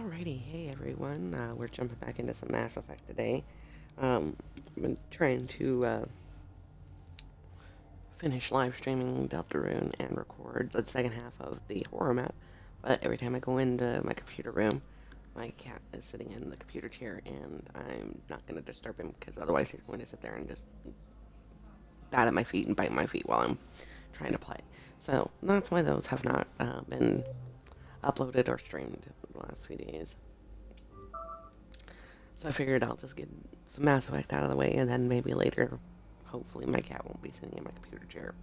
Alrighty, hey everyone. We're jumping back into some Mass Effect today. I've been trying to finish live streaming Deltarune and record the second half of the horror map, but every time I go into my computer room, my cat is sitting in the computer chair, and I'm not going to disturb him because otherwise he's going to sit there and just bat at my feet and bite my feet while I'm trying to play. So that's why those have not been uploaded or streamed the last few days. So I figured I'll just get some Mass Effect out of the way, and then maybe later, hopefully my cat won't be sitting in my computer chair.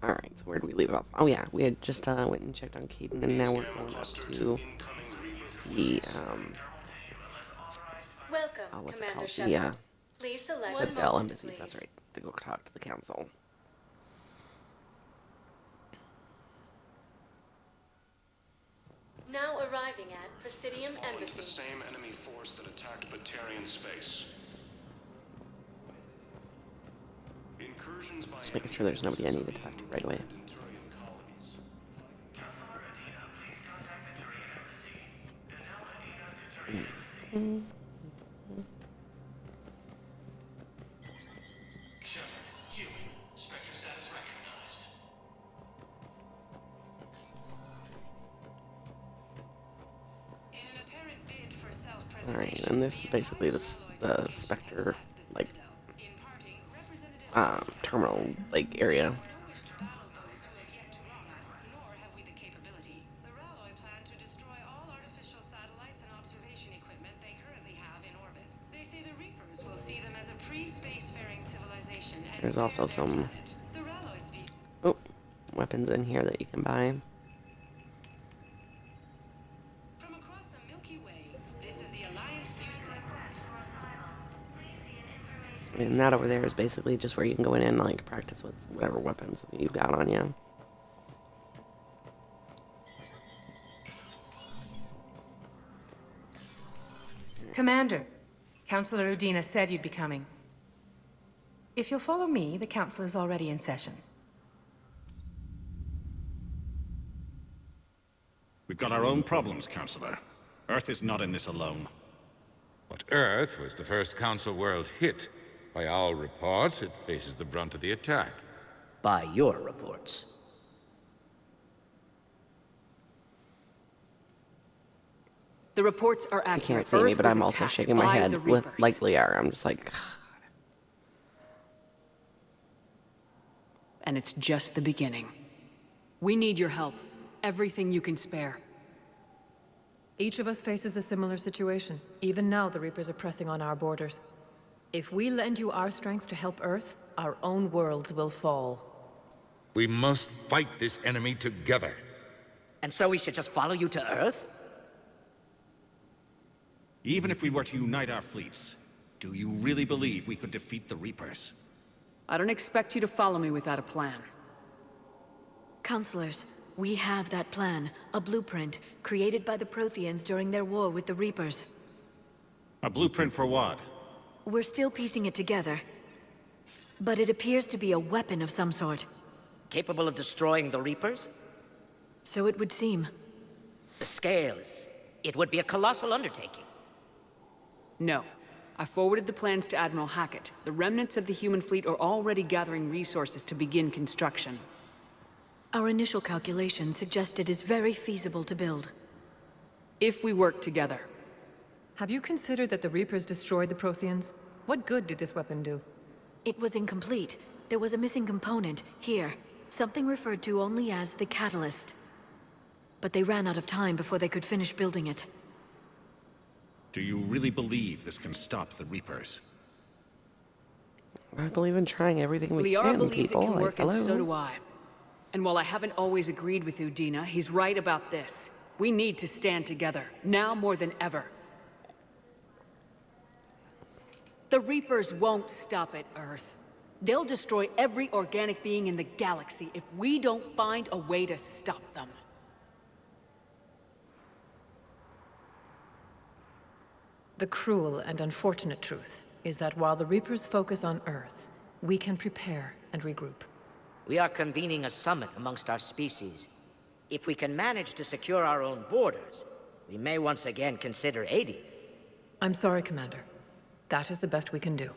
Alright, so where did we leave off? Oh yeah, we had just went and checked on Caden, and now we're going up to the, what's it called? The, Citadel Embassies, that's right, to go talk to the Council. Now arriving at Presidium Embassy. The same enemy force that attacked Batarian space. Incursions by Just making sure there's nobody I need to talk to right away. Alright, and this is basically the Spectre, like, terminal, like, area. There's also some weapons in here that you can buy. And that over there is basically just where you can go in and like practice with whatever weapons you've got on you. Commander, Councillor Udina said you'd be coming. If you'll follow me, the council is already in session. We've got our own problems, Councillor. Earth is not in this alone. But Earth was the first Council world hit. By all reports, it faces the brunt of the attack. By your reports. The reports are You accurate. can't see me, but I'm also shaking my head like Liara. I'm just like... And it's just the beginning. We need your help. Everything you can spare. Each of us faces a similar situation. Even now, the Reapers are pressing on our borders. If we lend you our strength to help Earth, our own worlds will fall. We must fight this enemy together. And so we should just follow you to Earth? Even if we were to unite our fleets, do you really believe we could defeat the Reapers? I don't expect you to follow me without a plan. Counselors, we have that plan, a blueprint, created by the Protheans during their war with the Reapers. A blueprint for what? We're still piecing it together, but it appears to be a weapon of some sort. Capable of destroying the Reapers? So it would seem. The scale is... it would be a colossal undertaking. No. I forwarded the plans to Admiral Hackett. The remnants of the human fleet are already gathering resources to begin construction. Our initial calculations suggest it is very feasible to build. If we work together. Have you considered that the Reapers destroyed the Protheans? What good did this weapon do? It was incomplete. There was a missing component, here. Something referred to only as the catalyst. But they ran out of time before they could finish building it. Do you really believe this can stop the Reapers? I believe in trying everything we Liara can, believes people. it can Like, work, hello. and so do I. And while I haven't always agreed with Udina, he's right about this. We need to stand together, now more than ever. The Reapers won't stop at Earth. They'll destroy every organic being in the galaxy if we don't find a way to stop them. The cruel and unfortunate truth is that while the Reapers focus on Earth, we can prepare and regroup. We are convening a summit amongst our species. If we can manage to secure our own borders, we may once again consider aiding. I'm sorry, Commander. That is the best we can do.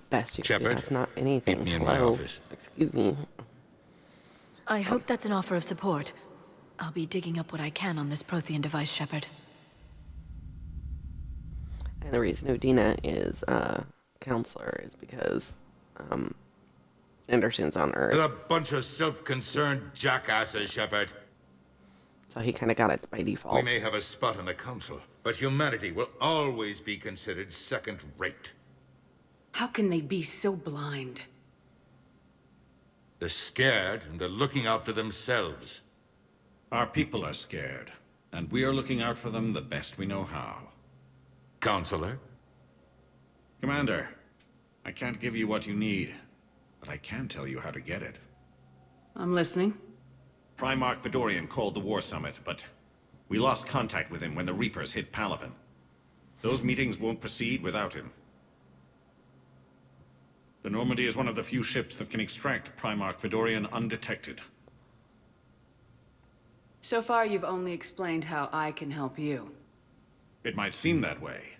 Best you can do. Shepard, That's not anything. meet me in my Hello. office. Excuse me. I hope that's an offer of support. I'll be digging up what I can on this Prothean device, Shepard. And the reason Udina is counselor is because Anderson's on They're Earth, a bunch of self-concerned jackasses, Shepard. so he kind of got it by We default. may have a spot on the council, but humanity will always be considered second-rate. How can they be so blind? They're scared, and they're looking out for themselves. Our people are scared, and we are looking out for them the best we know how. Counselor? Commander, I can't give you what you need, but I can tell you how to get it. I'm listening. Primarch Fedorian called the War Summit, but we lost contact with him when the Reapers hit Palaven. Those meetings won't proceed without him. The Normandy is one of the few ships that can extract Primarch Fedorian undetected. So far, you've only explained how I can help you. It might seem that way,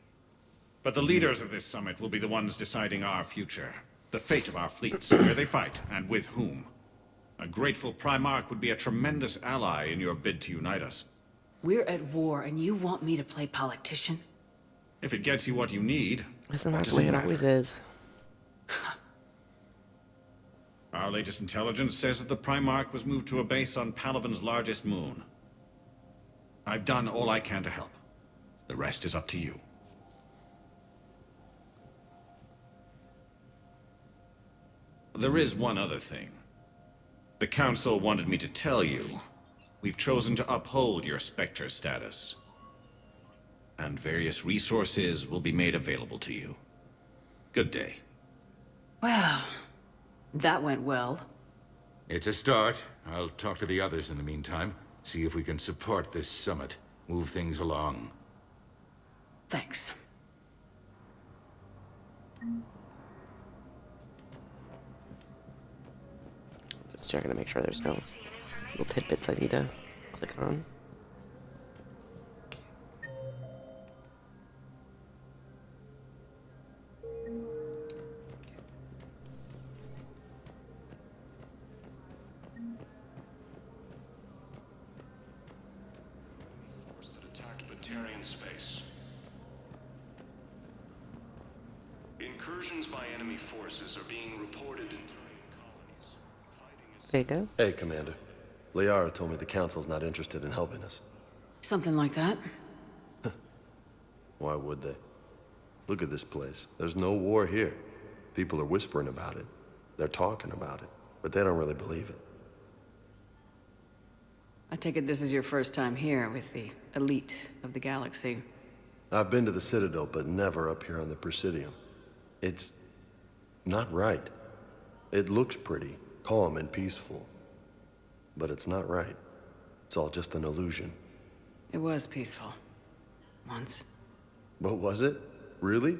but the leaders of this summit will be the ones deciding our future, the fate of our fleets, where they fight, and with whom. A grateful Primarch would be a tremendous ally in your bid to unite us. We're at war, and you want me to play politician? If it gets you what you need, Isn't what that does the way it it matter? always is? Our latest intelligence says that the Primarch was moved to a base on Palaven's largest moon. I've done all I can to help. The rest is up to you. There is one other thing. The Council wanted me to tell you, we've chosen to uphold your Spectre status. And various resources will be made available to you. Good day. Well, that went well. It's a start. I'll talk to the others in the meantime. See if we can support this summit. Move things along. Thanks. Just checking to make sure there's no little tidbits I need to click on. Force that attacked Batarian space. Incursions by enemy forces are being reported in Turian colonies. Fighting is There you go. Hey, Commander. Liara told me the Council's not interested in helping us. Something like that. Why would they? Look at this place. There's no war here. People are whispering about it. They're talking about it, but they don't really believe it. I take it this is your first time here with the elite of the galaxy. I've been to the Citadel, but never up here on the Presidium. It's not right. It looks pretty, calm and peaceful, but it's not right. It's all just an illusion. It was peaceful. Once. But was it? Really?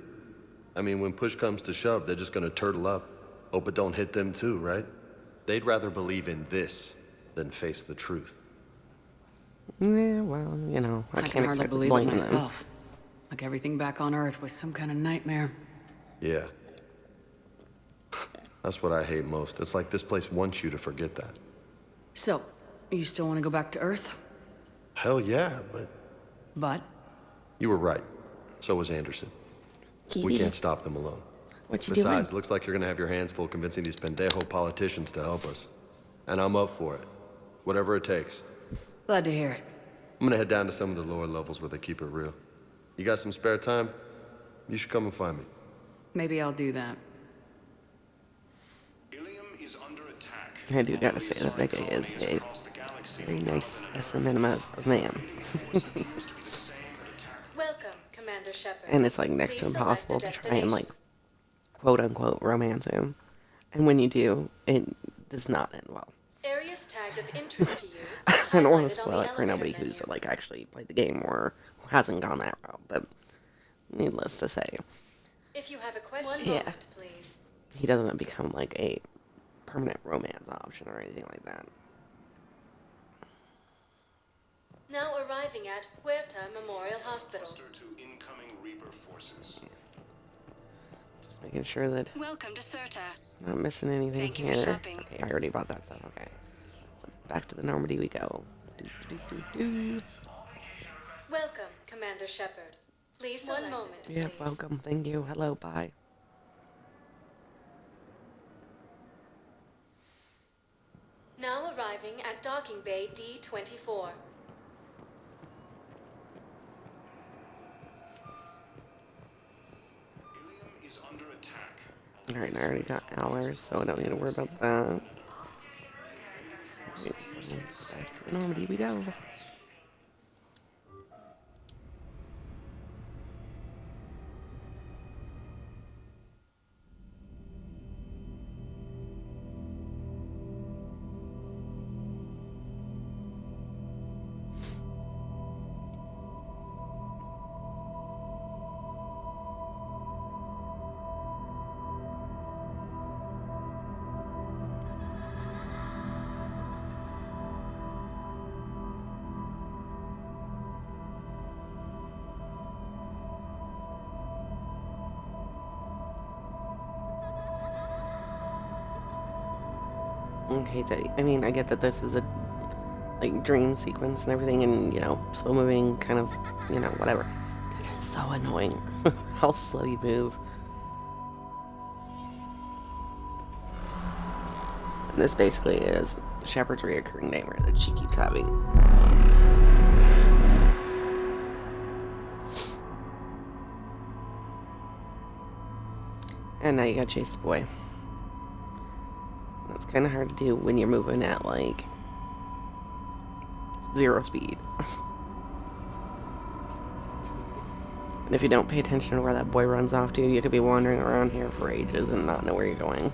I mean, when push comes to shove, they're just gonna turtle up. Hope it don't hit them too, right? They'd rather believe in this than face the truth. Yeah, well, you know, I I can't can hardly exactly believe it blame them. myself. Like everything back on Earth was some kind of nightmare. Yeah. That's what I hate most. It's like this place wants you to forget that. So, you still want to go back to Earth? Hell yeah, but But you were right. So was Anderson. We Kitty, can't stop them alone. what you Besides, doing? looks like you're gonna have your hands full convincing these pendejo politicians to help us. And I'm up for it. Whatever it takes. glad to hear it. I'm gonna head down to some of the lower levels where they keep it real. You got some spare time? You should come and find me. Maybe I'll do that. Ilium is under attack. I do gotta say that Vega is a very nice specimen of man. Welcome, Commander Shepard. And it's like next to impossible to try and like quote unquote romance him. And when you do, it does not end well. Areas tagged of interest to you. I don't want to spoil it for nobody who's like actually played the game or who hasn't gone that route, but needless to say, If you have a question, Yeah. he doesn't become like a permanent romance option or anything like that. Now arriving at Huerta Memorial Hospital. Cluster to incoming Reaper forces. Just making sure that Welcome to Certa. I'm not missing anything Thank you here. for shopping. Okay, I already bought that stuff. Okay. So back to the Normandy we go. Do, do, do, do. Welcome, Commander Shepard. Please, one moment. Yeah, please. welcome. Thank you. Hello. Bye. Now arriving at Docking Bay D-24. Ilium is under attack. Alright, I already got Allers, so I don't need to worry about that. Right, so back to the Normandy we go. I hate that. I mean, I get that this is a like dream sequence and everything, and slow moving, kind of, whatever. That is so annoying. How slow you move. And this basically is Shepard's reoccurring nightmare that she keeps having. And now you gotta chase the boy. That's kind of hard to do when you're moving at like 0 speed. And if you don't pay attention to where that boy runs off to, you could be wandering around here for ages and not know where you're going.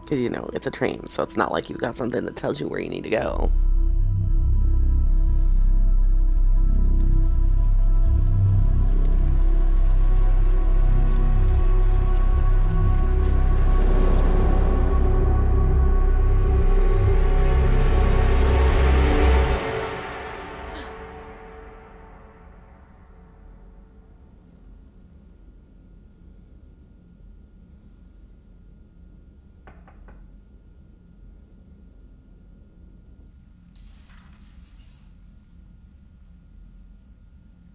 Because it's a train, so it's not like you've got something that tells you where you need to go.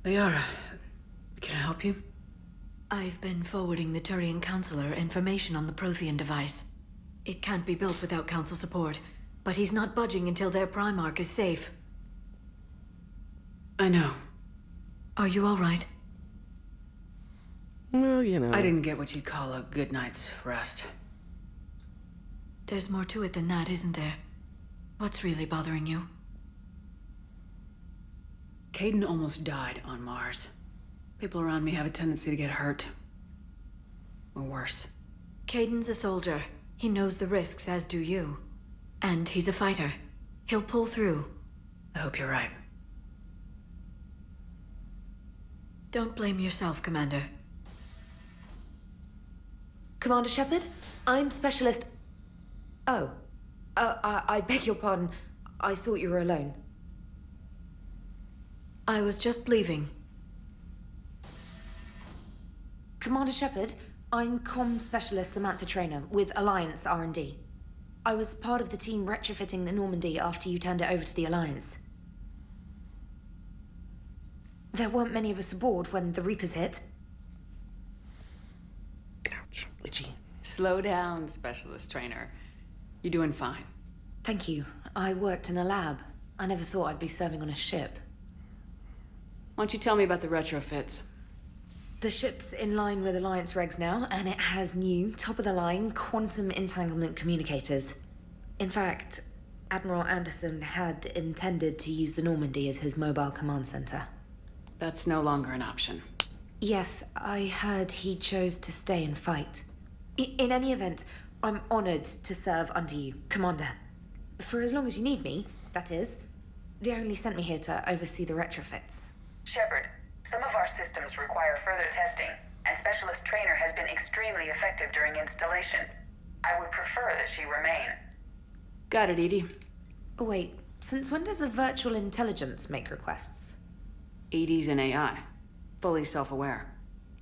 Liara, can I help you? I've been forwarding the Turian Counselor information on the Prothean device. It can't be built without Council support, but he's not budging until their Primarch is safe. I know. Are you all right? Well, I didn't get what you'd call a good night's rest. There's more to it than that, isn't there? What's really bothering you? Caden almost died on Mars. People around me have a tendency to get hurt. Or worse. Caden's a soldier. He knows the risks, as do you. And he's a fighter. He'll pull through. I hope you're right. Don't blame yourself, Commander. Commander Shepard? I'm Specialist... Oh. I beg your pardon. I thought you were alone. I was just leaving. Commander Shepard, I'm Comm Specialist Samantha Traynor with Alliance R&D. I was part of the team retrofitting the Normandy after you turned it over to the Alliance. There weren't many of us aboard when the Reapers hit. Ouch, itchy. Slow down, Specialist Trainer. You're doing fine. Thank you. I worked in a lab. I never thought I'd be serving on a ship. Why don't you tell me about the retrofits? The ship's in line with Alliance regs now, and it has new, top-of-the-line quantum entanglement communicators. In fact, Admiral Anderson had intended to use the Normandy as his mobile command center. That's no longer an option. Yes, I heard he chose to stay and fight. In any event, I'm honored to serve under you, Commander. For as long as you need me, that is. They only sent me here to oversee the retrofits. Shepard, some of our systems require further testing, and Specialist Trainer has been extremely effective during installation. I would prefer that she remain. Got it, Edie. Oh, wait. Since when does a virtual intelligence make requests? Edie's an AI. Fully self-aware.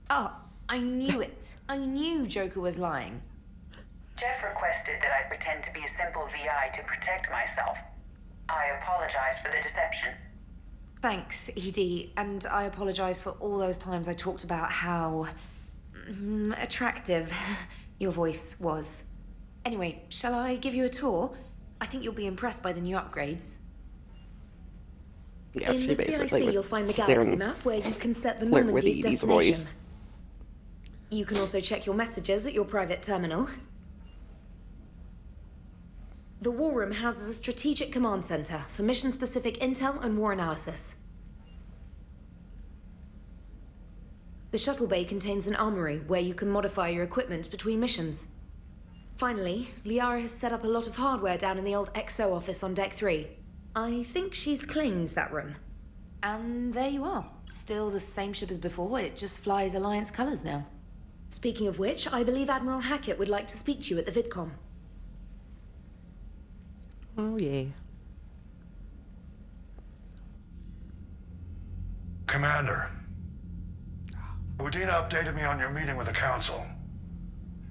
Oh, I knew it. I knew Joker was lying. Jeff requested that I pretend to be a simple VI to protect myself. I apologize for the deception. Thanks, Edie, and I apologize for all those times I talked about how attractive your voice was. Anyway, shall I give you a tour? I think you'll be impressed by the new upgrades. Yeah, In she the basically CIC, would you'll find the sit galaxy there and map where you can set the flirt with Normandy's Edie's destination. voice. You can also check your messages at your private terminal. The War Room houses a strategic command center for mission-specific intel and war analysis. The shuttle bay contains an armory where you can modify your equipment between missions. Finally, Liara has set up a lot of hardware down in the old XO office on Deck 3. I think she's claimed that room. And there you are. Still the same ship as before, it just flies Alliance colors now. Speaking of which, I believe Admiral Hackett would like to speak to you at the VidCom. Oh, yay. Commander, Udina updated me on your meeting with the Council.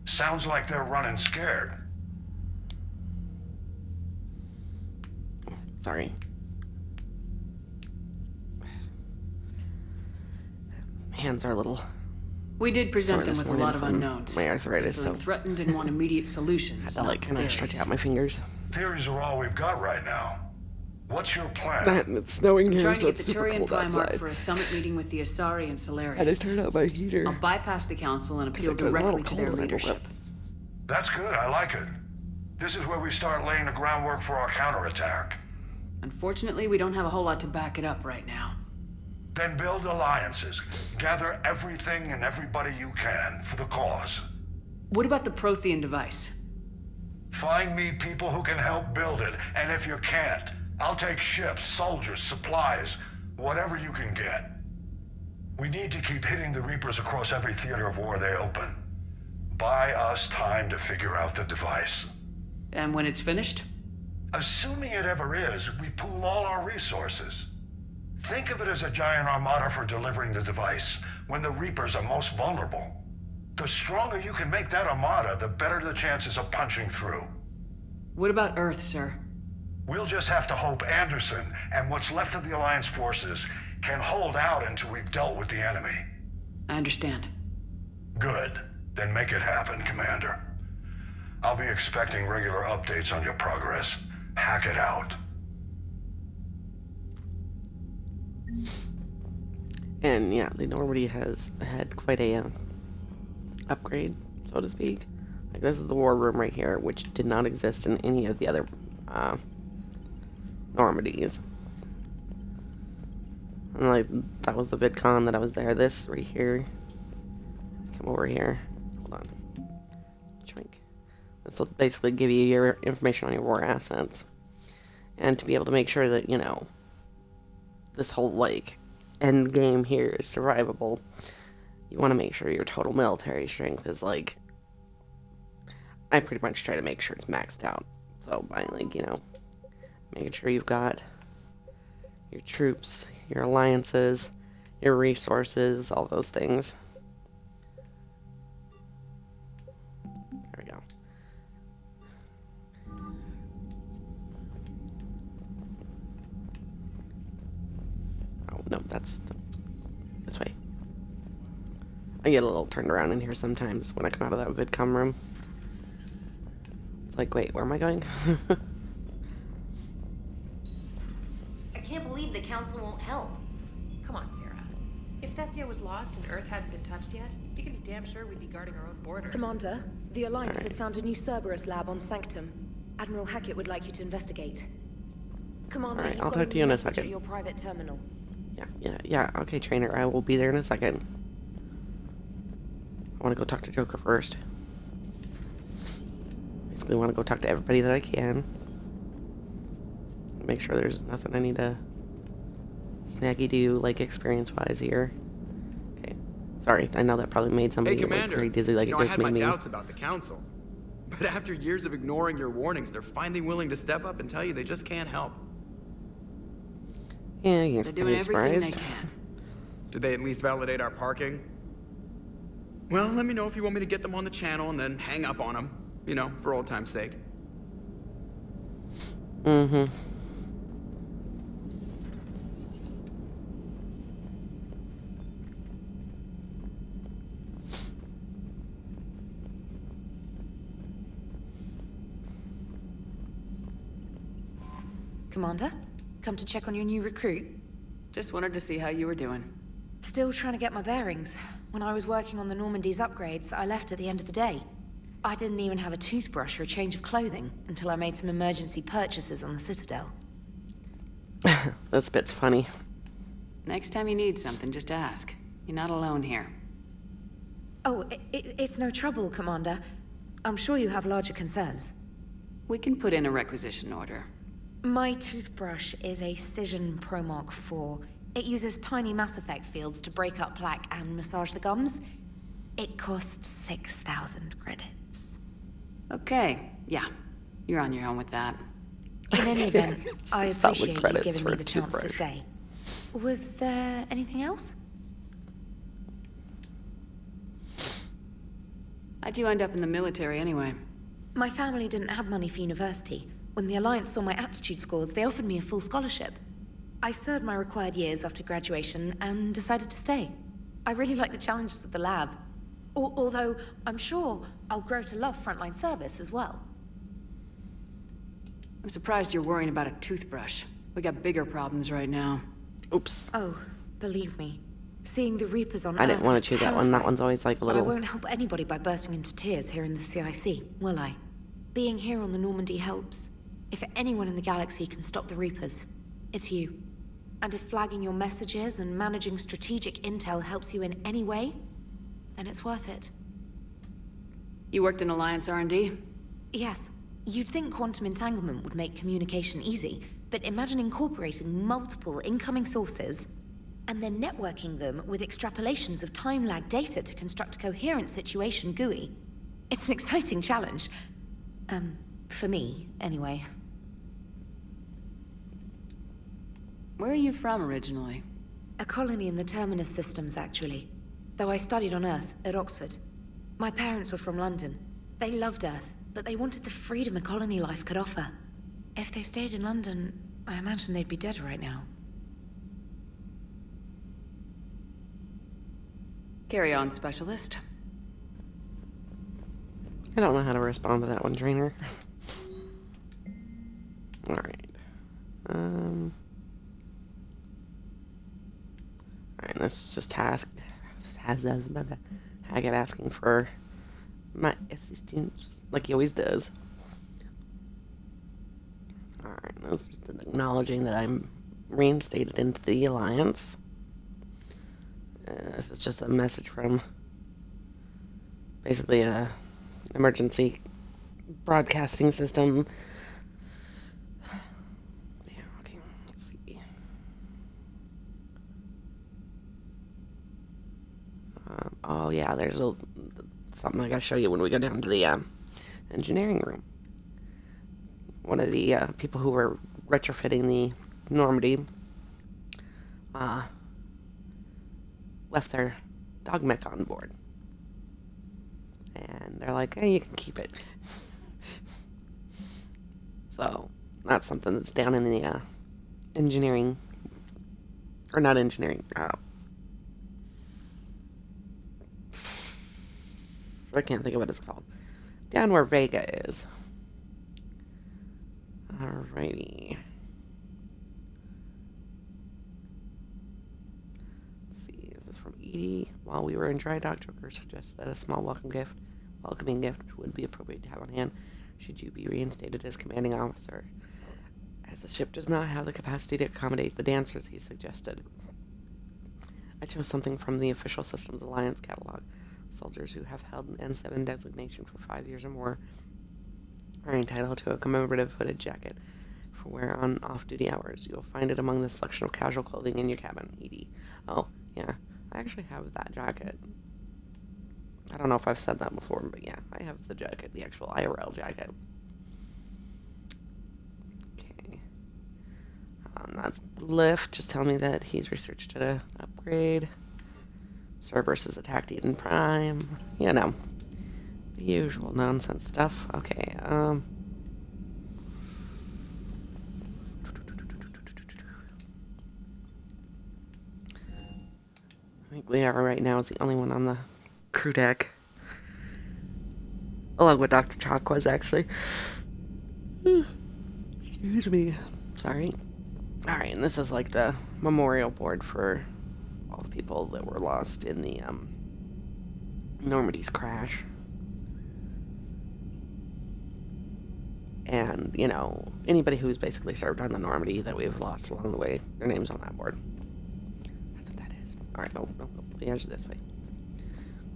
Sounds like they're running scared. Sorry. Hands are a little... We did present sore them this with a morning lot of from unknowns. my arthritis, Feeling so threatened and want immediate solutions. had to like kind of stretch out my fingers. Theories are all we've got right now. What's your plan? It's snowing here, Trying so to get it's the super Turian cold Primarch outside. for a summit meeting with the Asari and Solarians. I had to turn out my heater. I'll bypass the council and appeal It was a little directly to their cold when I woke leadership. up. That's good, I like it. This is where we start laying the groundwork for our counterattack. Unfortunately, we don't have a whole lot to back it up right now. Then build alliances. Gather everything and everybody you can for the cause. What about the Prothean device? Find me people who can help build it, and if you can't, I'll take ships, soldiers, supplies, whatever you can get. We need to keep hitting the Reapers across every theater of war they open. Buy us time to figure out the device. And when it's finished? Assuming it ever is, we pool all our resources. Think of it as a giant armada for delivering the device, when the Reapers are most vulnerable. The stronger you can make that armada, the better the chances of punching through. What about Earth, sir? We'll just have to hope Anderson and what's left of the Alliance forces can hold out until we've dealt with the enemy. I understand. Good. Then make it happen, Commander. I'll be expecting regular updates on your progress. Hack it out. And yeah, the Normandy has had quite a upgrade, so to speak. Like, this is the war room right here, which did not exist in any of the other Normandies. And like, that was the VidCon that I was there. This right here. Come over here. Hold on. Shrink. This will basically give you your information on your war assets. And to be able to make sure that, you know, this whole, like, end game here is survivable, you want to make sure your total military strength is, like, I pretty much try to make sure it's maxed out. So by, like, you know, making sure you've got your troops, your alliances, your resources, all those things. There we go. Oh, no, that's this way. I get a little turned around in here sometimes when I come out of that VidCom room. It's like, wait, where am I going? I can't believe the council won't help. Come on, Sarah. If Thestia was lost and Earth hadn't been touched yet, you can be damn sure we'd be guarding our own borders. Commander, the Alliance has found a new Cerberus lab on Sanctum. Admiral Hackett would like you to investigate. Commander, Alright, you've I'll got talk a to you in a message second. at your private terminal. Yeah, okay, trainer, I will be there in a second. I want to go talk to Joker first. Basically want to go talk to everybody that I can. Make sure there's nothing I need to snaggy do, like, experience-wise here. Okay, sorry, I know that probably made somebody Hey, like, Commander. very dizzy, like you know, it I just had made my me. doubts about the council. But after years of ignoring your warnings, they're finally willing to step up and tell you they just can't help. Yeah, you're They're doing everything they surprised. can. Did they at least validate our parking? Well, let me know if you want me to get them on the channel and then hang up on them. You know, for old time's sake. Mm-hmm. Commander, come to check on your new recruit. Just wanted to see how you were doing. Still trying to get my bearings. When I was working on the Normandy's upgrades, I left at the end of the day. I didn't even have a toothbrush or a change of clothing until I made some emergency purchases on the Citadel. This bit's funny. Next time you need something, just ask. You're not alone here. Oh, it's no trouble, Commander. I'm sure you have larger concerns. We can put in a requisition order. My toothbrush is a Cision Pro Mark IV. It uses tiny Mass Effect fields to break up plaque and massage the gums. It costs 6,000 credits. Okay, yeah. You're on your own with that. In any event, I 6,000 appreciate you credits giving for me a the chance to toothbrush. stay. Was there anything else? How'd you end up in the military anyway? My family didn't have money for university. When the Alliance saw my aptitude scores, they offered me a full scholarship. I served my required years after graduation and decided to stay. I really like the challenges of the lab. Although, I'm sure I'll grow to love frontline service as well. I'm surprised you're worrying about a toothbrush. We got bigger problems right now. Oops. Oh, believe me. Seeing the Reapers on I Earth didn't want is to choose that one. That terrifying. one's always like a But I little... won't help anybody by bursting into tears here in the CIC, will I? Being here on the Normandy helps. If anyone in the galaxy can stop the Reapers, it's you. And if flagging your messages and managing strategic intel helps you in any way, then it's worth it. You worked in Alliance R&D? Yes. You'd think quantum entanglement would make communication easy, but imagine incorporating multiple incoming sources and then networking them with extrapolations of time-lag data to construct a coherent situation GUI. It's an exciting challenge. For me, anyway. Where are you from originally? A colony in the Terminus systems, actually. Though I studied on Earth, at Oxford. My parents were from London. They loved Earth, but they wanted the freedom a colony life could offer. If they stayed in London, I imagine they'd be dead right now. Carry on, Specialist. I don't know how to respond to that one, Trainer. Alright. Alright, let's just task... Haggett asking for my assistance, like he always does. Alright, that's just acknowledging that I'm reinstated into the Alliance. This is just a message from basically a emergency broadcasting system. Yeah, okay, let's see. Oh yeah, there's something I gotta show you when we go down to the engineering room. One of the people who were retrofitting the Normandy left their dog mech on board. And they're like, hey, you can keep it. So, that's something that's down in the engineering, or not engineering, I can't think of what it's called. Down where Vega is. Alrighty. Let's see, this is from Edie. While we were in dry dock, Joker suggests that a small welcoming gift would be appropriate to have on hand should you be reinstated as commanding officer. As the ship does not have the capacity to accommodate the dancers, he suggested. I chose something from the Official Systems Alliance catalog. Soldiers who have held an N7 designation for 5 years or more are entitled to a commemorative hooded jacket for wear on off-duty hours. You'll find it among the selection of casual clothing in your cabin, Edie. Oh, yeah, I actually have that jacket. I don't know if I've said that before, but yeah, I have the jacket, the actual IRL jacket. Okay. That's Lift. Just tell me that he's researched a upgrade. Cerberus has attacked Eden Prime. You know, the usual nonsense stuff. Okay, I think Liara right now is the only one on the crew deck. Along with Dr. Chalk was, actually. Excuse me. Sorry. Alright, and this is like the memorial board for all the people that were lost in the, Normandy's crash. And, you know, anybody who's basically served on the Normandy that we've lost along the way, their name's on that board. That's what that is. Alright, no, Liara's this way.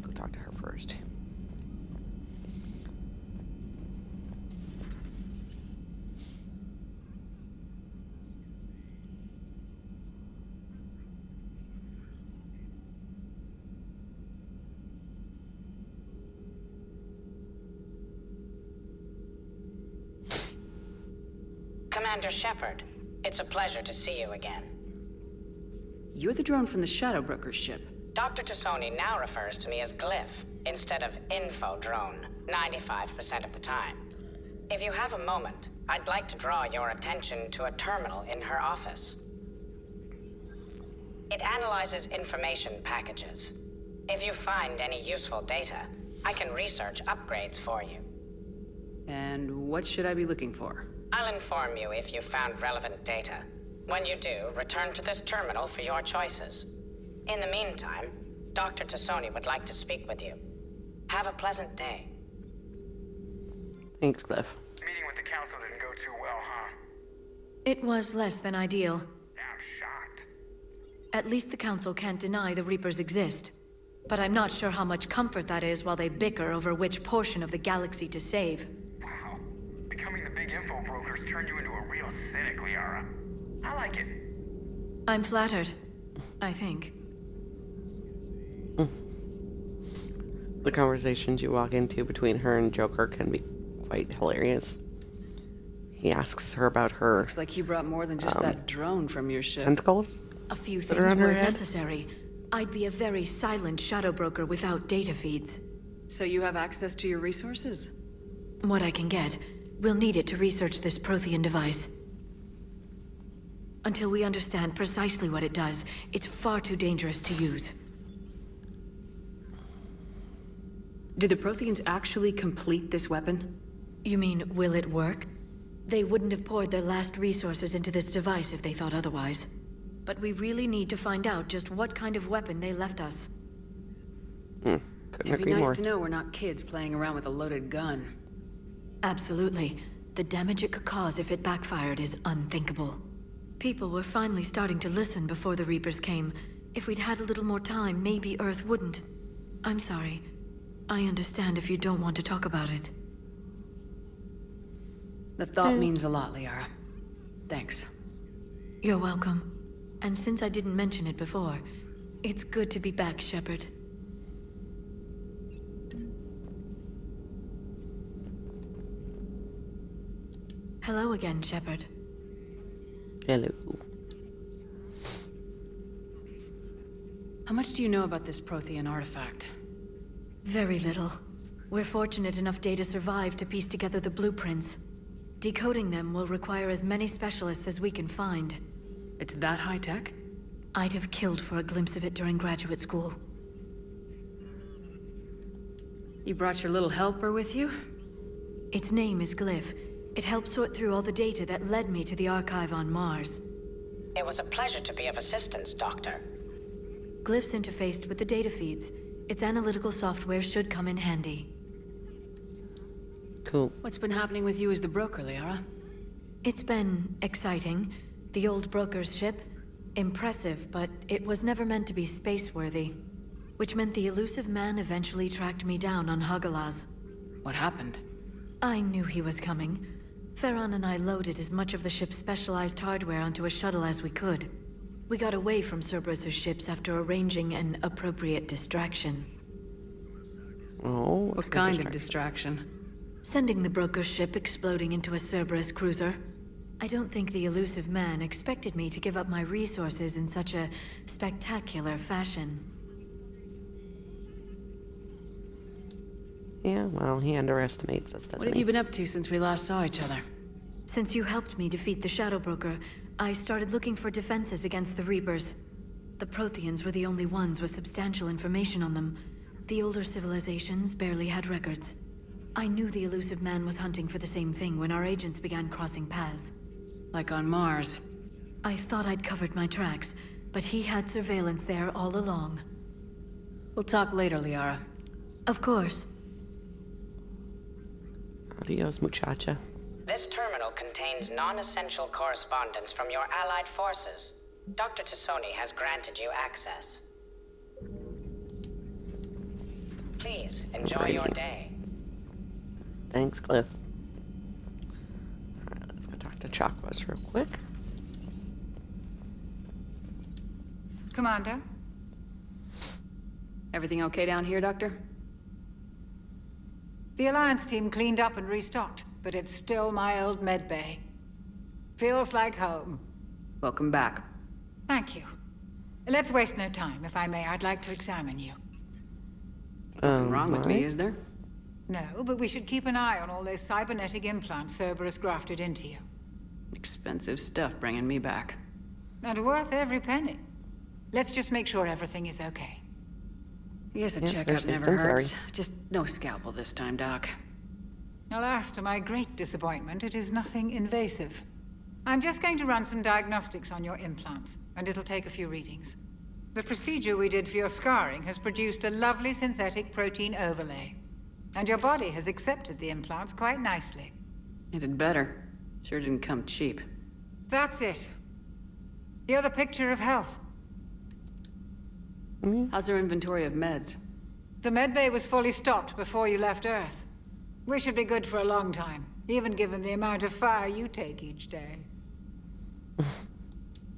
Go talk to her first. Commander Shepard, it's a pleasure to see you again. You're the drone from the Shadow Broker's ship. Dr. Tassoni now refers to me as Glyph instead of Info Drone, 95% of the time. If you have a moment, I'd like to draw your attention to a terminal in her office. It analyzes information packages. If you find any useful data, I can research upgrades for you. And what should I be looking for? I'll inform you if you found relevant data. When you do, return to this terminal for your choices. In the meantime, Dr. Tassoni would like to speak with you. Have a pleasant day. Thanks, Cliff. Meeting with the council didn't go too well, huh? It was less than ideal. Yeah, I'm shocked. At least the council can't deny the Reapers exist. But I'm not sure how much comfort that is while they bicker over which portion of the galaxy to save. Wow. Becoming the big info brokers turned you into a real cynic, Liara. I like it. I'm flattered. I think. The conversations you walk into between her and Joker can be quite hilarious. He asks her about her Looks like you brought more than just that drone from your ship. tentacles. A few that things are on her were head? necessary. I'd be a very silent shadow broker without data feeds. So you have access to your resources? What I can get. We'll need it to research this Prothean device. Until we understand precisely what it does, it's far too dangerous to use. Did the Protheans actually complete this weapon? You mean, will it work? They wouldn't have poured their last resources into this device if they thought otherwise. But we really need to find out just what kind of weapon they left us. Couldn't It'd be agree nice more. to know we're not kids playing around with a loaded gun. Absolutely. The damage it could cause if it backfired is unthinkable. People were finally starting to listen before the Reapers came. If we'd had a little more time, maybe Earth wouldn't. I'm sorry. I understand if you don't want to talk about it. The thought means a lot, Liara. Thanks. You're welcome. And since I didn't mention it before, it's good to be back, Shepard. Hello again, Shepard. Hello. How much do you know about this Prothean artifact? Very little. We're fortunate enough Data survived to piece together the blueprints. Decoding them will require as many specialists as we can find. It's that high-tech? I'd have killed for a glimpse of it during graduate school. You brought your little helper with you? Its name is Glyph. It helped sort through all the data that led me to the archive on Mars. It was a pleasure to be of assistance, Doctor. Glyph's interfaced with the data feeds. Its analytical software should come in handy. Cool. What's been happening with you as the broker, Liara? It's been exciting. The old broker's ship. Impressive, but it was never meant to be space-worthy. Which meant the elusive man eventually tracked me down on Hagalaz. What happened? I knew he was coming. Farron and I loaded as much of the ship's specialized hardware onto a shuttle as we could. We got away from Cerberus' ships after arranging an appropriate distraction. Oh, What kind of distraction? Sending the broker ship exploding into a Cerberus cruiser. I don't think the elusive man expected me to give up my resources in such a spectacular fashion. Yeah, well, he underestimates us, doesn't What have he? you been up to since we last saw each other? Since you helped me defeat the Shadow Broker, I started looking for defenses against the Reapers. The Protheans were the only ones with substantial information on them. The older civilizations barely had records. I knew the elusive man was hunting for the same thing when our agents began crossing paths. Like on Mars. I thought I'd covered my tracks, but he had surveillance there all along. We'll talk later, Liara. Of course. Adios, muchacha. This terminal contains non-essential correspondence from your allied forces. Dr. Tassoni has granted you access. Please, enjoy your day. Thanks, Cliff. Alright, let's go talk to Chakwas real quick. Commander? Everything okay down here, Doctor? The Alliance team cleaned up and restocked, but it's still my old medbay. Feels like home. Welcome back. Thank you. Let's waste no time. If I may, I'd like to examine you. Nothing wrong with me, why? is there? No, but we should keep an eye on all those cybernetic implants Cerberus grafted into you. Expensive stuff bringing me back. And worth every penny. Let's just make sure everything is okay. I guess a Yeah, checkup there's never anything, hurts. sorry. Just no scalpel this time, Doc. Alas, to my great disappointment, it is nothing invasive. I'm just going to run some diagnostics on your implants, and it'll take a few readings. The procedure we did for your scarring has produced a lovely synthetic protein overlay. And your body has accepted the implants quite nicely. It had better. Sure didn't come cheap. That's it. You're the picture of health. How's our inventory of meds? The medbay was fully stocked before you left Earth. We should be good for a long time, even given the amount of fire you take each day.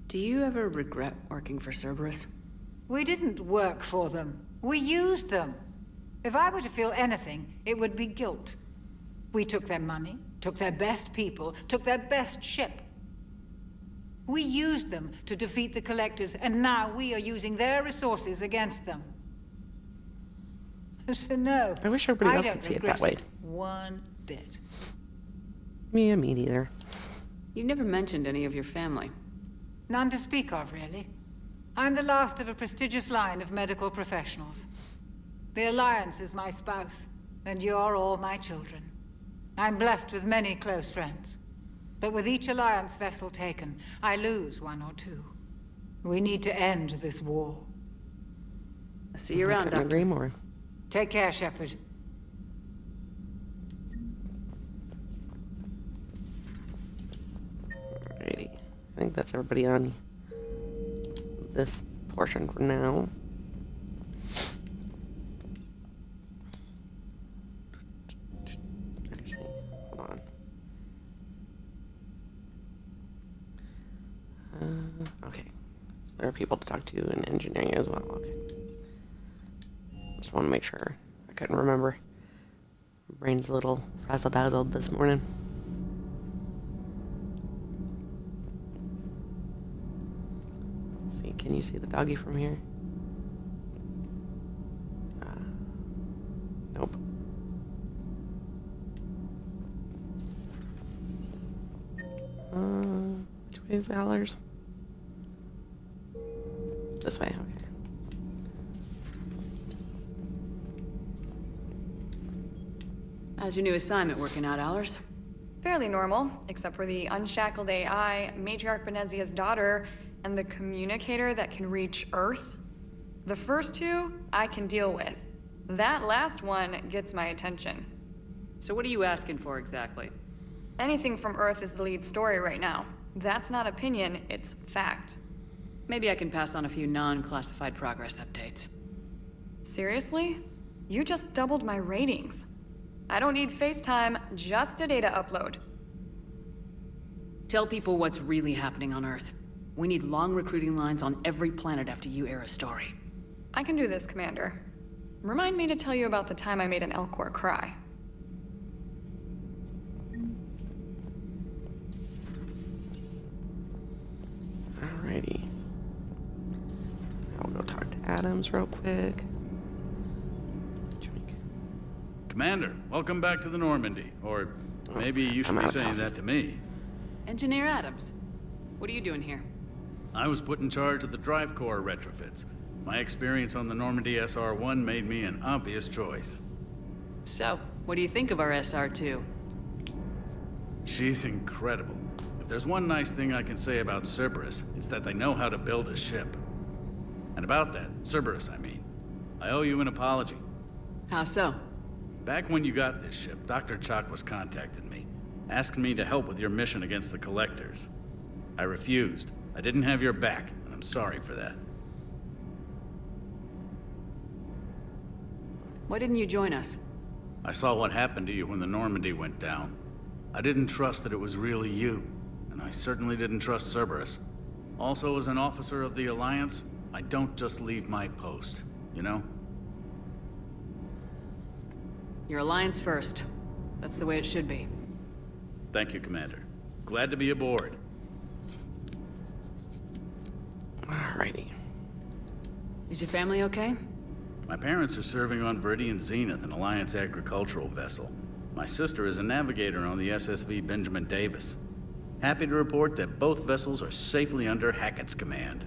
Do you ever regret working for Cerberus? We didn't work for them. We used them. If I were to feel anything, it would be guilt. We took their money, took their best people, took their best ship. We used them to defeat the Collectors, and now we are using their resources against them. So no, I wish everybody else don't could see it regret that way. One bit. Me neither. You never mentioned any of your family. None to speak of, really. I'm the last of a prestigious line of medical professionals. The Alliance is my spouse, and you're all my children. I'm blessed with many close friends. But with each Alliance vessel taken, I lose one or two. We need to end this war. I'll see you around, Doctor. Agree more. Take care, Shepard. Alrighty. I think that's everybody on this portion for now. Actually, hold on. Okay. So there are people to talk to in engineering as well. Okay. Just want to make sure. I couldn't remember. My brain's a little frazzle-dazzled this morning. Let's see, can you see the doggy from here? Nope. Which way is Allers? This way, okay. How's your new assignment working out, Allers? Fairly normal, except for the unshackled AI, Matriarch Benezia's daughter, and the communicator that can reach Earth. The first two, I can deal with. That last one gets my attention. So what are you asking for exactly? Anything from Earth is the lead story right now. That's not opinion, it's fact. Maybe I can pass on a few non-classified progress updates. Seriously? You just doubled my ratings. I don't need FaceTime, just a data upload. Tell people what's really happening on Earth. We need long recruiting lines on every planet after you air a story. I can do this, Commander. Remind me to tell you about the time I made an Elcor cry. Alrighty. Now we'll go talk to Adams real quick. Commander, welcome back to the Normandy. Or maybe you should be saying that to me. Engineer Adams, what are you doing here? I was put in charge of the drive core retrofits. My experience on the Normandy SR-1 made me an obvious choice. So, what do you think of our SR-2? She's incredible. If there's one nice thing I can say about Cerberus, it's that they know how to build a ship. And about that, Cerberus, I mean, I owe you an apology. How so? Back when you got this ship, Dr. Chakwas contacted me, asking me to help with your mission against the Collectors. I refused. I didn't have your back, and I'm sorry for that. Why didn't you join us? I saw what happened to you when the Normandy went down. I didn't trust that it was really you, and I certainly didn't trust Cerberus. Also, as an officer of the Alliance, I don't just leave my post, you know? Your Alliance first. That's the way it should be. Thank you, Commander. Glad to be aboard. Alrighty. Is your family okay? My parents are serving on Viridian Zenith, an Alliance agricultural vessel. My sister is a navigator on the SSV Benjamin Davis. Happy to report that both vessels are safely under Hackett's command.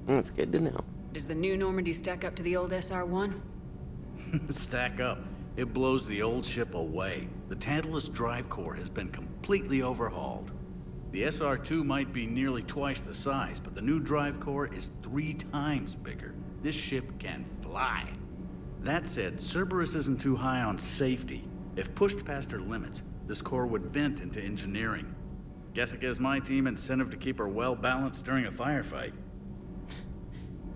That's good to know. Does the new Normandy stack up to the old SR-1? Stack up. It blows the old ship away. The Tantalus drive core has been completely overhauled. The SR-2 might be nearly twice the size, but the new drive core is 3 times bigger. This ship can fly. That said, Cerberus isn't too high on safety. If pushed past her limits, this core would vent into engineering. Guess it gives my team incentive to keep her well balanced during a firefight.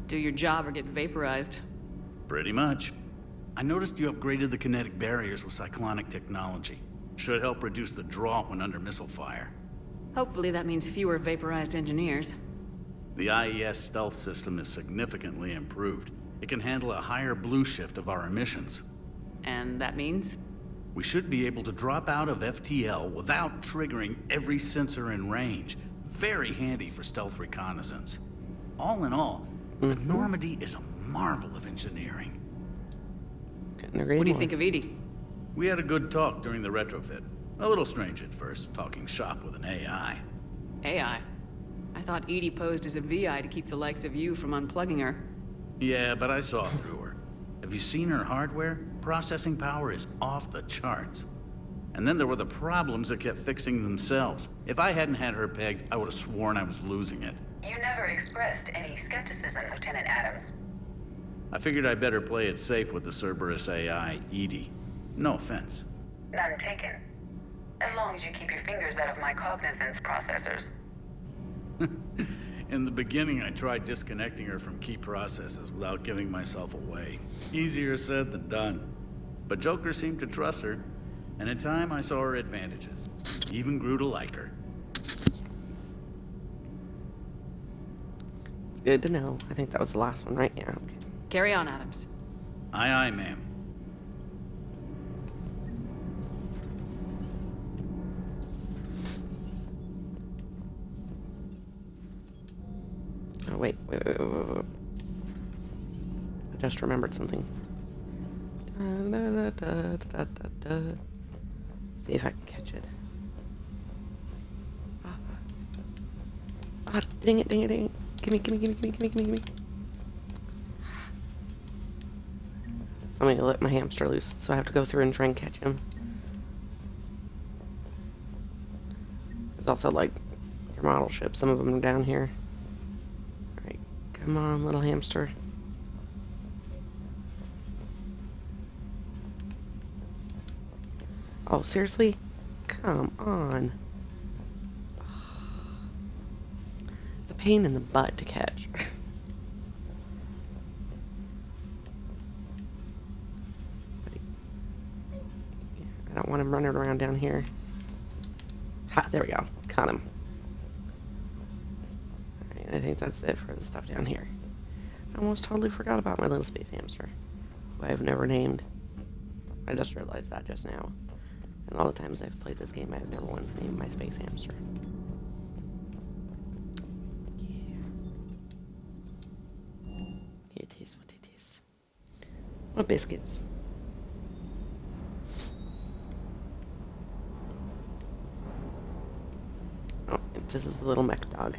Do your job or get vaporized. Pretty much. I noticed you upgraded the kinetic barriers with cyclonic technology. Should help reduce the draw when under missile fire. Hopefully that means fewer vaporized engineers. The IES stealth system is significantly improved. It can handle a higher blue shift of our emissions. And that means? We should be able to drop out of FTL without triggering every sensor in range. Very handy for stealth reconnaissance. All in all, the Normandy is a marvel of engineering. What do you think of Edie? We had a good talk during the retrofit. A little strange at first, talking shop with an AI. AI? I thought Edie posed as a VI to keep the likes of you from unplugging her. Yeah, but I saw through her. Have you seen her hardware? Processing power is off the charts. And then there were the problems that kept fixing themselves. If I hadn't had her pegged, I would have sworn I was losing it. You never expressed any skepticism, Lieutenant Adams. I figured I'd better play it safe with the Cerberus AI, Edie. No offense. None taken. As long as you keep your fingers out of my cognizance processors. In the beginning, I tried disconnecting her from key processes without giving myself away. Easier said than done. But Joker seemed to trust her, and in time I saw her advantages. Even grew to like her. It's good to know. I think that was the last one, right? Yeah, okay. Carry on, Adams. Aye, aye, ma'am. Oh, wait. I just remembered something. See if I can catch it. Ah, dang it. Gimme. Somebody let my hamster loose, so I have to go through and try and catch him. There's also, like, your model ships. Some of them are down here. Alright, come on, little hamster. Oh, seriously? Come on. It's a pain in the butt to catch. I don't want him running around down here. Ha, there we go. Caught him. Alright, I think that's it for the stuff down here. I almost totally forgot about my little space hamster, who I've never named. I just realized that just now. And all the times I've played this game, I've never once named my space hamster. Yeah. It is what it is. What biscuits? Oh, this is the little mech dog.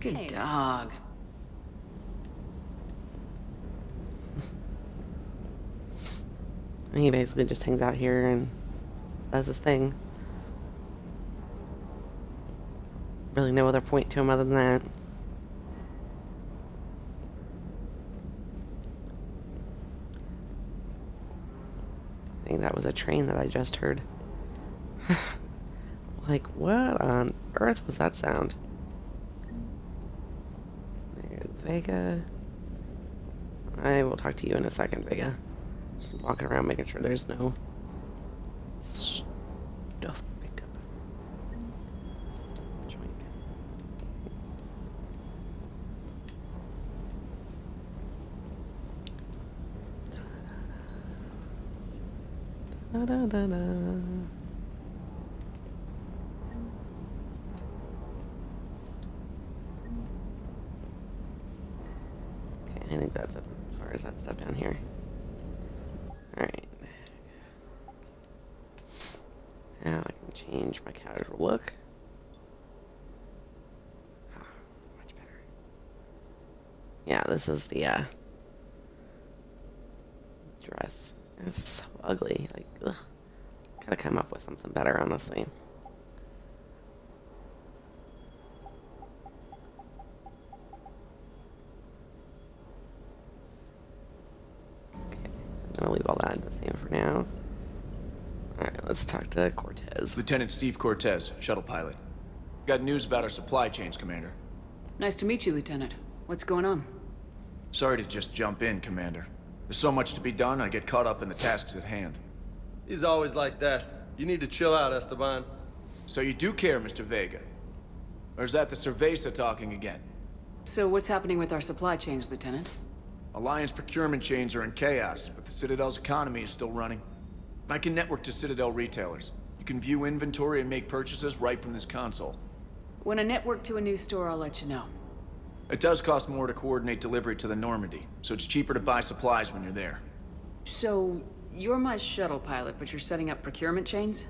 Good dog. He basically just hangs out here and does his thing. Really no other point to him other than that. I think that was a train that I just heard. Like, what on earth was that sound? There's Vega. I will talk to you in a second, Vega. Just walking around making sure there's no stuff pickup. Joink. Da da da da. Okay, I think that's it as far as that stuff down here. Alright. Now I can change my casual look. Ah, much better. Yeah, this is the dress. It's so ugly. Like, ugh. Gotta come up with something better, honestly. I'm gonna leave all that the same for now. Alright, let's talk to Cortez. Lieutenant Steve Cortez, shuttle pilot. Got news about our supply chains, Commander. Nice to meet you, Lieutenant. What's going on? Sorry to just jump in, Commander. There's so much to be done, I get caught up in the tasks at hand. He's always like that. You need to chill out, Esteban. So you do care, Mr. Vega? Or is that the Cerveza talking again? So what's happening with our supply chains, Lieutenant? Alliance procurement chains are in chaos, but the Citadel's economy is still running. I can network to Citadel retailers. You can view inventory and make purchases right from this console. When I network to a new store, I'll let you know. It does cost more to coordinate delivery to the Normandy, so it's cheaper to buy supplies when you're there. So, you're my shuttle pilot, but you're setting up procurement chains?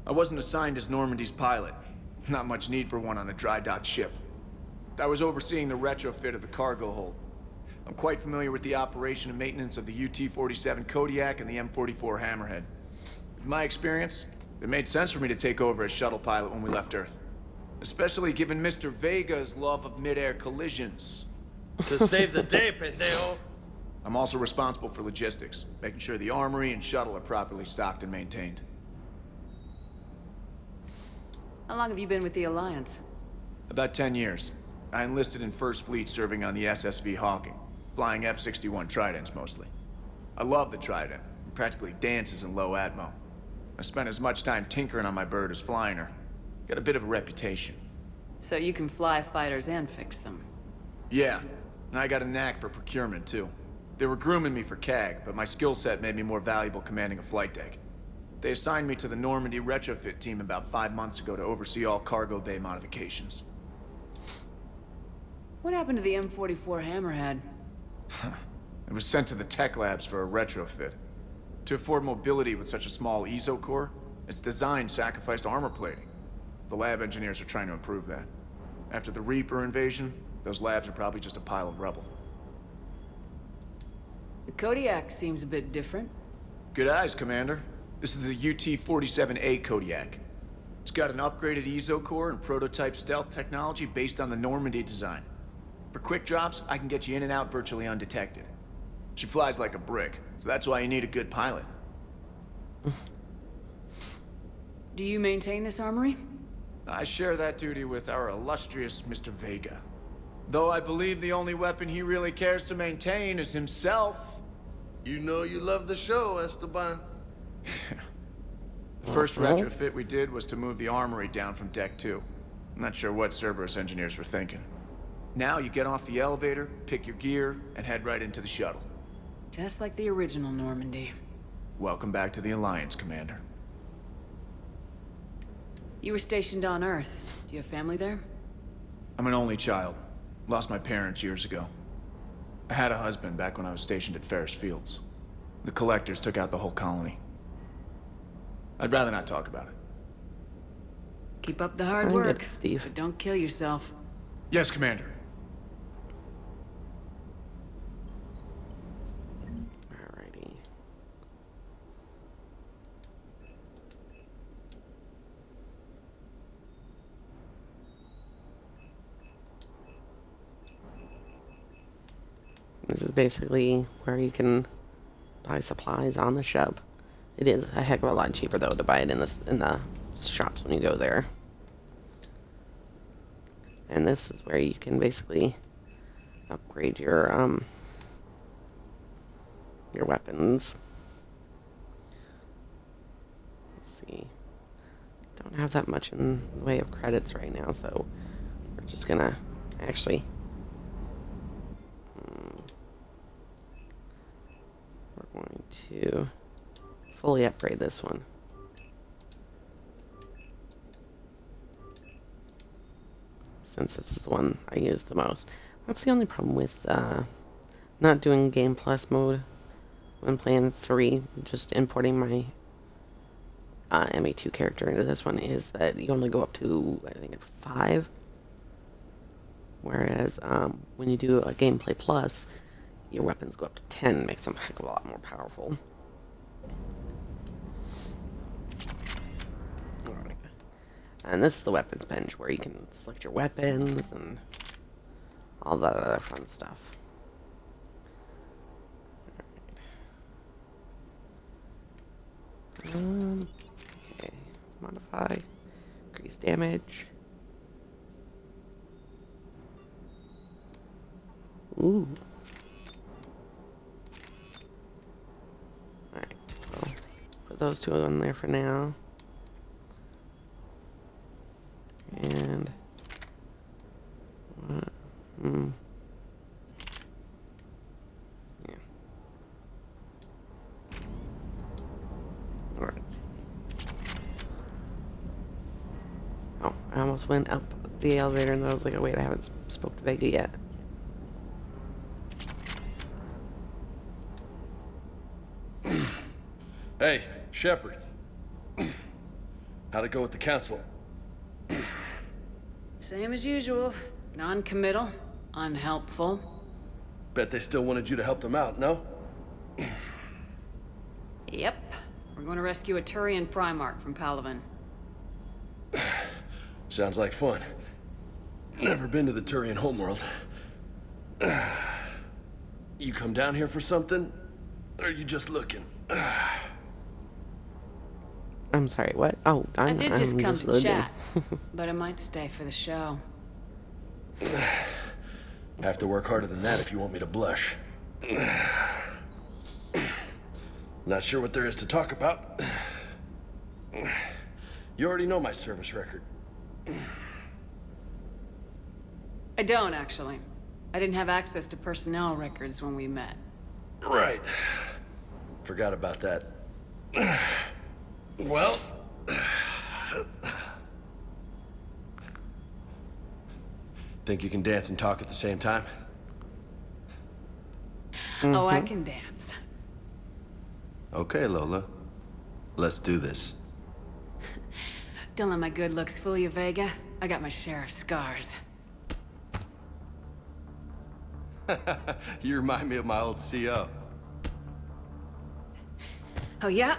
I wasn't assigned as Normandy's pilot. Not much need for one on a dry dock ship. I was overseeing the retrofit of the cargo hold. I'm quite familiar with the operation and maintenance of the UT-47 Kodiak and the M44 Hammerhead. In my experience, it made sense for me to take over as shuttle pilot when we left Earth. Especially given Mr. Vega's love of mid-air collisions. To save the day, pendejo. I'm also responsible for logistics, making sure the armory and shuttle are properly stocked and maintained. How long have you been with the Alliance? About 10 years. I enlisted in First Fleet serving on the SSV Hawking, flying F-61 Tridents mostly. I love the Trident. It practically dances in low atmo. I spent as much time tinkering on my bird as flying her. Got a bit of a reputation. So you can fly fighters and fix them? Yeah, and I got a knack for procurement too. They were grooming me for CAG, but my skill set made me more valuable commanding a flight deck. They assigned me to the Normandy retrofit team about 5 months ago to oversee all cargo bay modifications. What happened to the M44 Hammerhead? It was sent to the tech labs for a retrofit. To afford mobility with such a small ESO core, its design sacrificed armor plating. The lab engineers are trying to improve that. After the Reaper invasion, those labs are probably just a pile of rubble. The Kodiak seems a bit different. Good eyes, Commander. This is the UT-47A Kodiak. It's got an upgraded ESO core and prototype stealth technology based on the Normandy design. For quick drops, I can get you in and out virtually undetected. She flies like a brick, so that's why you need a good pilot. Do you maintain this armory? I share that duty with our illustrious Mr. Vega. Though I believe the only weapon he really cares to maintain is himself. You know you love the show, Esteban. The first retrofit we did was to move the armory down from Deck 2. I'm not sure what Cerberus engineers were thinking. Now you get off the elevator, pick your gear, and head right into the shuttle. Just like the original Normandy. Welcome back to the Alliance, Commander. You were stationed on Earth. Do you have family there? I'm an only child. Lost my parents years ago. I had a husband back when I was stationed at Ferris Fields. The Collectors took out the whole colony. I'd rather not talk about it. Keep up the hard work, Steve. But don't kill yourself. Yes, Commander. Alrighty. This is basically where you can buy supplies on the ship. It is a heck of a lot cheaper though to buy it in the shops when you go there. And this is where you can basically upgrade your weapons. Let's see. Don't have that much in the way of credits right now, so we're just gonna actually we're going to fully upgrade this one. Since this is the one I use the most. That's the only problem with not doing Game Plus mode when playing 3, just importing my ME2 character into this one, is that you only go up to, I think it's 5. Whereas when you do a Gameplay Plus, your weapons go up to 10, makes them a heck of a lot more powerful. And this is the weapons bench where you can select your weapons and all that other fun stuff. Okay, modify, increase damage. Ooh. Alright, so put those two on there for now. And yeah. All right. Oh, I almost went up the elevator, and I was like, "Oh wait, I haven't spoke to Vega yet." Hey, Shepard. How'd it go with the council? Same as usual. Non-committal, unhelpful. Bet they still wanted you to help them out, no? Yep. We're going to rescue a Turian Primarch from Palaven. Sounds like fun. Never been to the Turian homeworld. You come down here for something? Or are you just looking? I'm sorry, what? Oh, I did just come to loading. chat, but I might stay for the show. Have to work harder than that if you want me to blush. Not sure what there is to talk about. You already know my service record. I don't, actually. I didn't have access to personnel records when we met. Right. Forgot about that. Well... Think you can dance and talk at the same time? Oh, I can dance. Okay, Lola. Let's do this. Don't let my good looks fool you, Vega. I got my share of scars. You remind me of my old CO. Oh, yeah?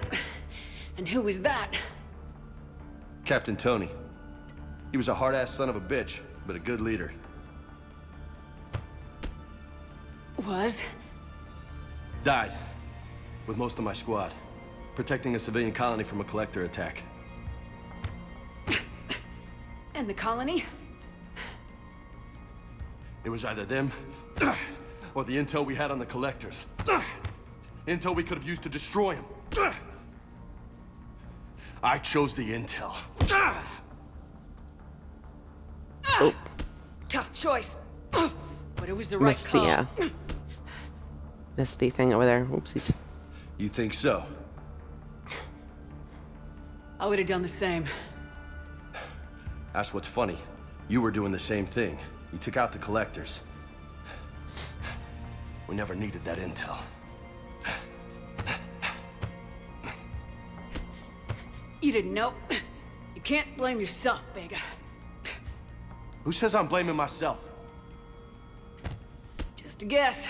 And who was that? Captain Tony. He was a hard-ass son of a bitch, but a good leader. Was? Died. With most of my squad. Protecting a civilian colony from a collector attack. And the colony? It was either them, or the intel we had on the collectors. Intel we could have used to destroy them. I chose the intel. Oh. Tough choice, but it was the right Missed call. Missed the thing over there. Oopsies. You think so? I would have done the same. That's what's funny. You were doing the same thing. You took out the collectors. We never needed that intel. You didn't know. You can't blame yourself, Vega. Who says I'm blaming myself? Just a guess.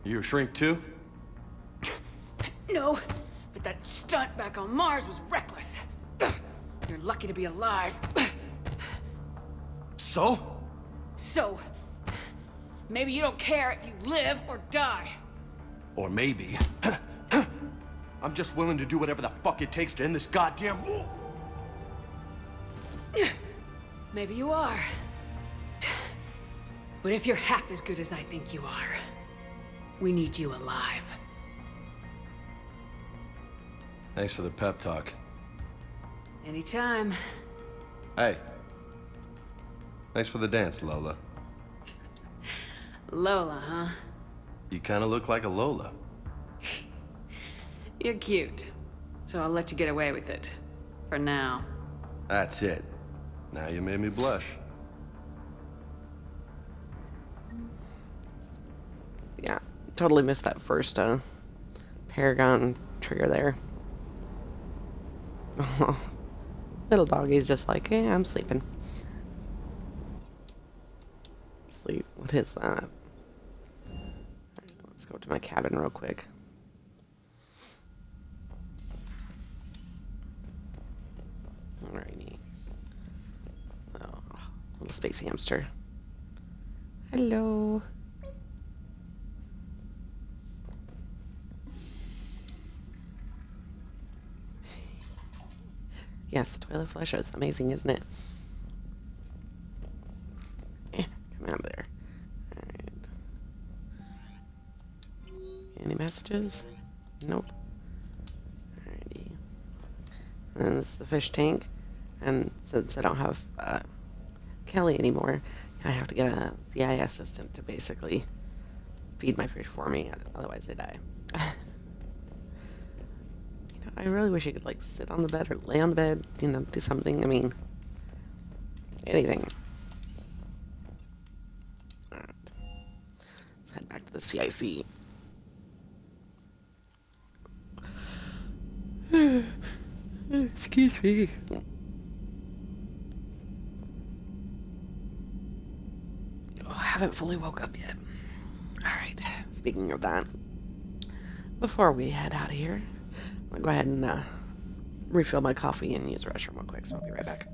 You a shrink too? No, but that stunt back on Mars was reckless. You're lucky to be alive. So? So, maybe you don't care if you live or die. Or maybe... I'm just willing to do whatever the fuck it takes to end this goddamn war. Maybe you are. But if you're half as good as I think you are, we need you alive. Thanks for the pep talk. Anytime. Hey. Thanks for the dance, Lola. Lola, huh? You kind of look like a Lola. You're cute. So I'll let you get away with it. For now. That's it. Now you made me blush. Yeah, totally missed that first Paragon trigger there. Little doggy's just like, hey, I'm sleeping. Sleep with his Alright, let's go to my cabin real quick. Alrighty. Oh, little space hamster. Hello. Yes, the toilet flush is amazing, isn't it? Come out there. Alright. Any messages? Nope. Alrighty. And then this is the fish tank. And since I don't have Kelly anymore, I have to get a VI assistant to basically feed my fish for me, otherwise they die. I really wish you could, like, sit on the bed or lay on the bed, you know, do something. I mean, anything. Alright. Let's head back to the CIC. Excuse me. Oh, I haven't fully woke up yet. Alright, speaking of that, before we head out of here, I'm gonna go ahead and refill my coffee and use the restroom real quick, so I'll be right back.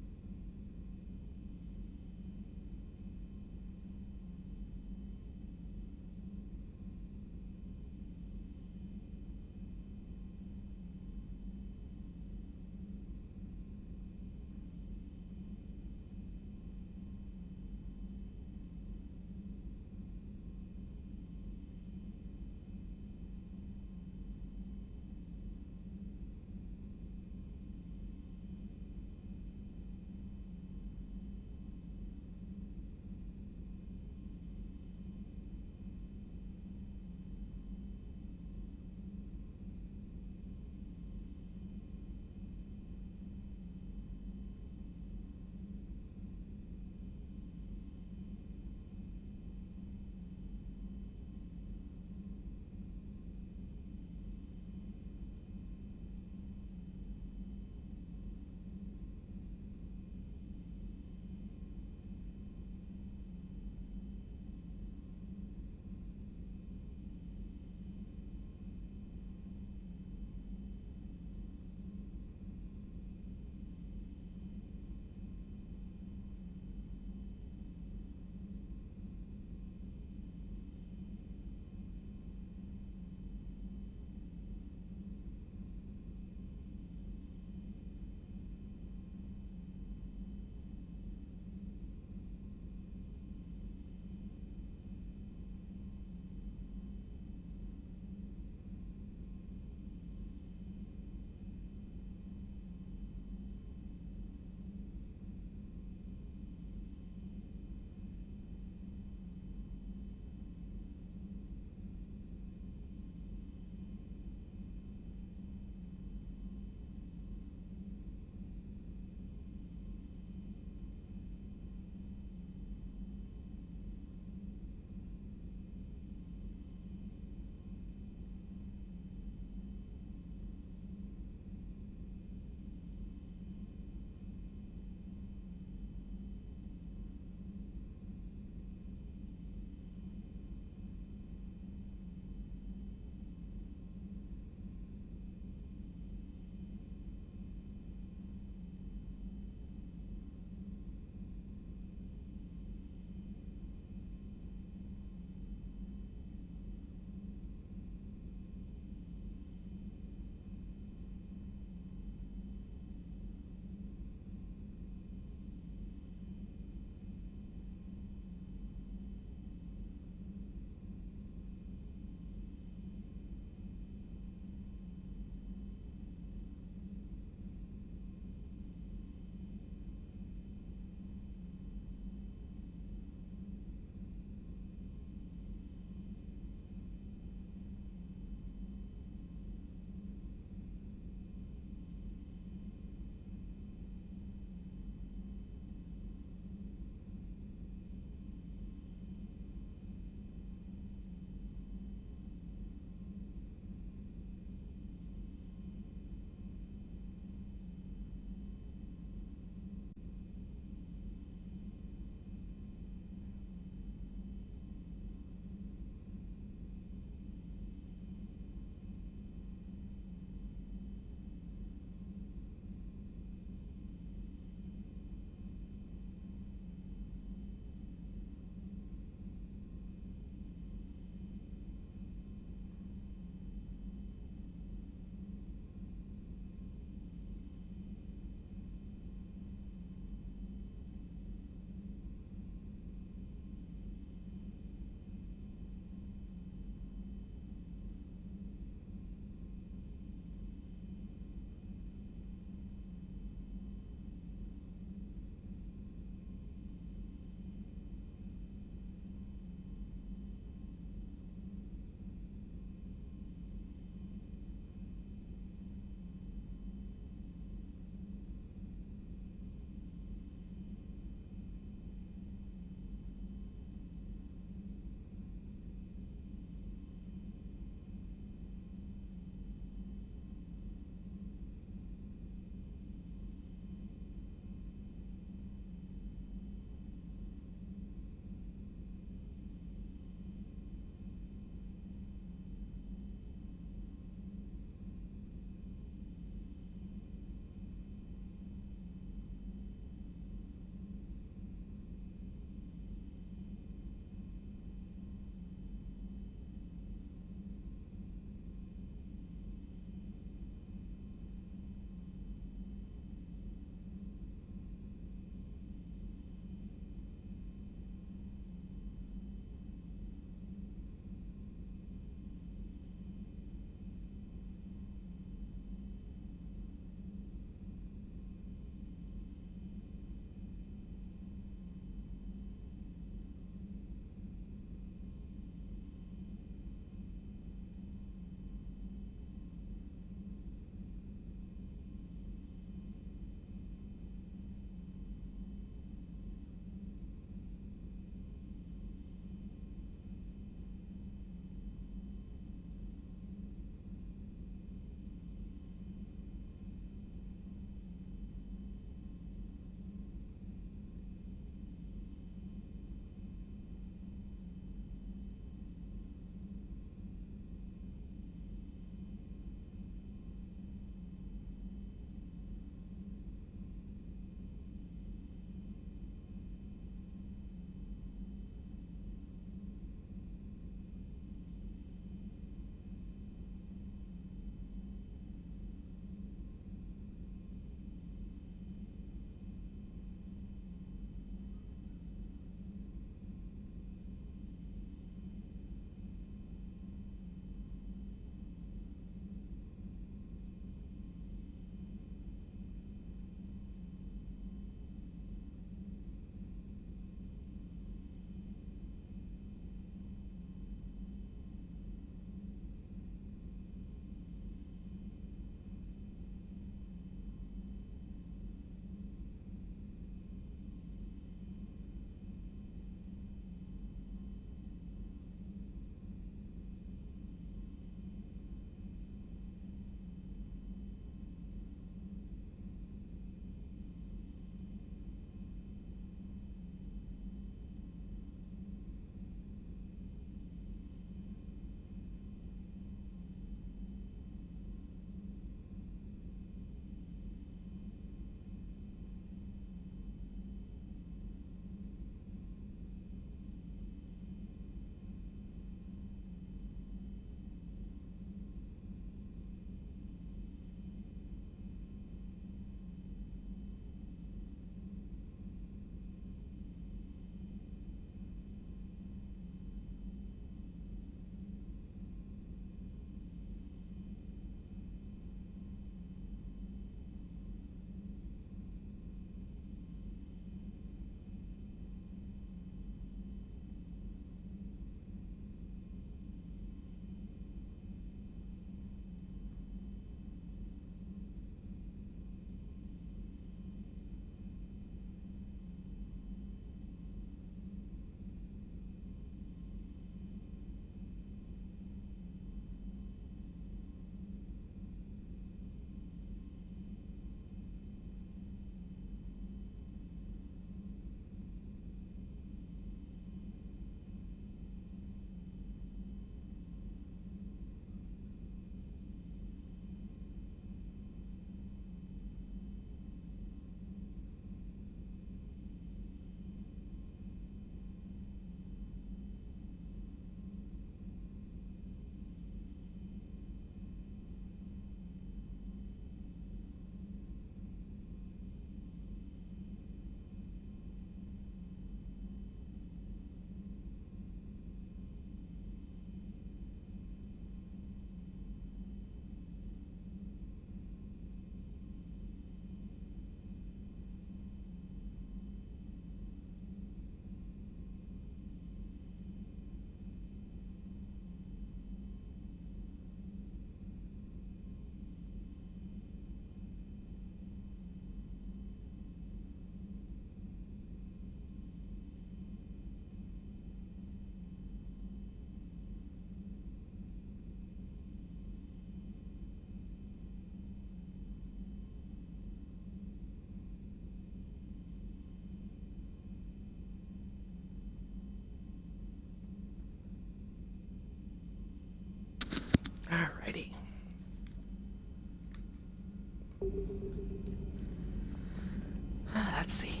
Let's see.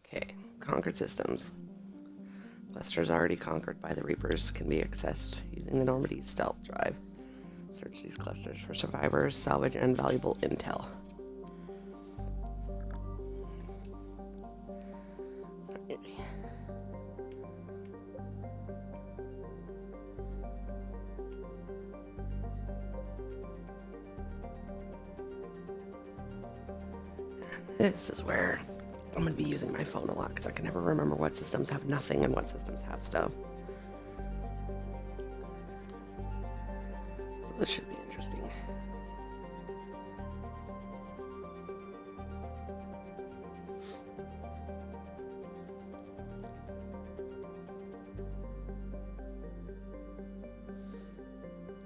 Okay, conquered systems. Clusters already conquered by the Reapers can be accessed using the Normandy's stealth drive. Search these clusters for survivors, salvage, and valuable intel. This is where I'm going to be using my phone a lot because I can never remember what systems have nothing and what systems have stuff. So this should be interesting.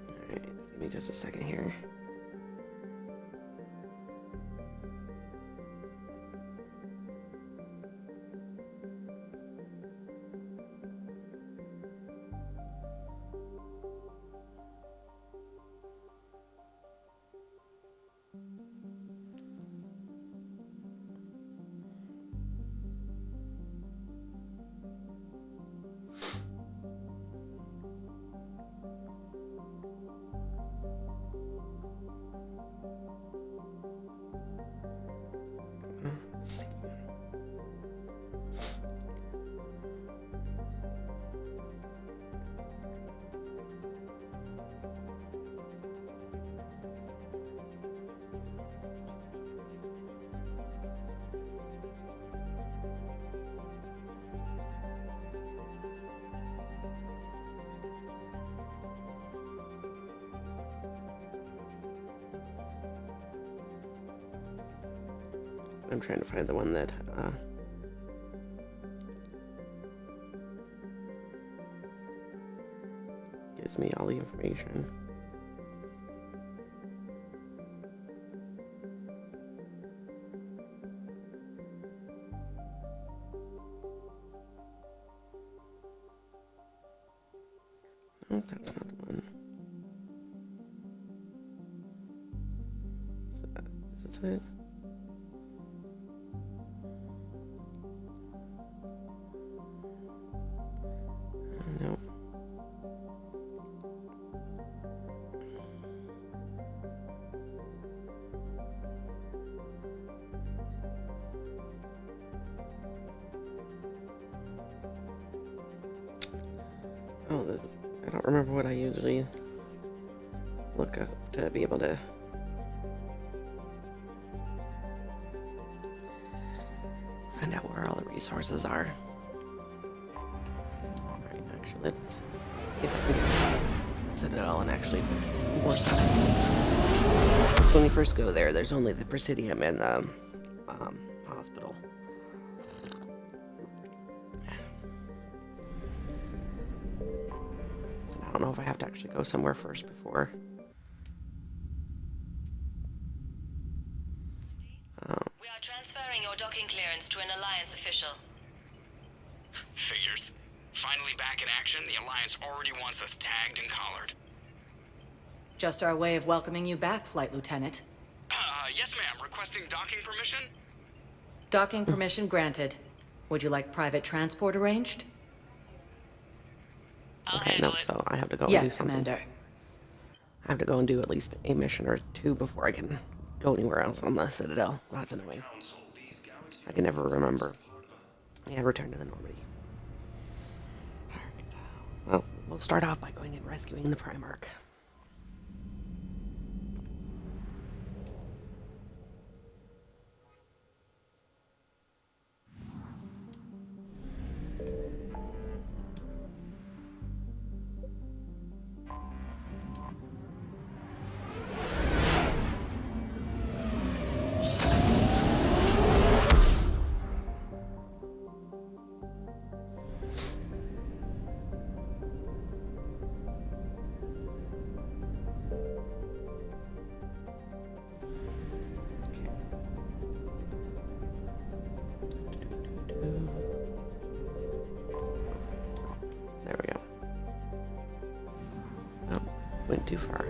Alright, just give me just a second here. Let's see. I'm trying to find the one that gives me all the information. No, that's not the one. Is this it? No. Oh, this, I don't remember what I usually look up to be able to find out where all the resources are. Alright, actually, let's see if I can to the Citadel and actually if there's more stuff. When we first go there, there's only the Presidium and the hospital. I don't know if I have to actually go somewhere first before. We are transferring your docking clearance to an Alliance official. Figures. Finally back in action, the Alliance already wants us tagged and collared. Just our way of welcoming you back, Flight Lieutenant. Yes ma'am, requesting docking permission? Docking permission granted. Would you like private transport arranged? Okay, no, so I have to go and do Yes, something. Commander. I have to go and do at least a mission or two before I can go anywhere else on the Citadel. That's annoying. I can never remember. Yeah, return to the Normandy. Alright, well, we'll start off by going and rescuing the Primarch. There we go. Oh, went too far.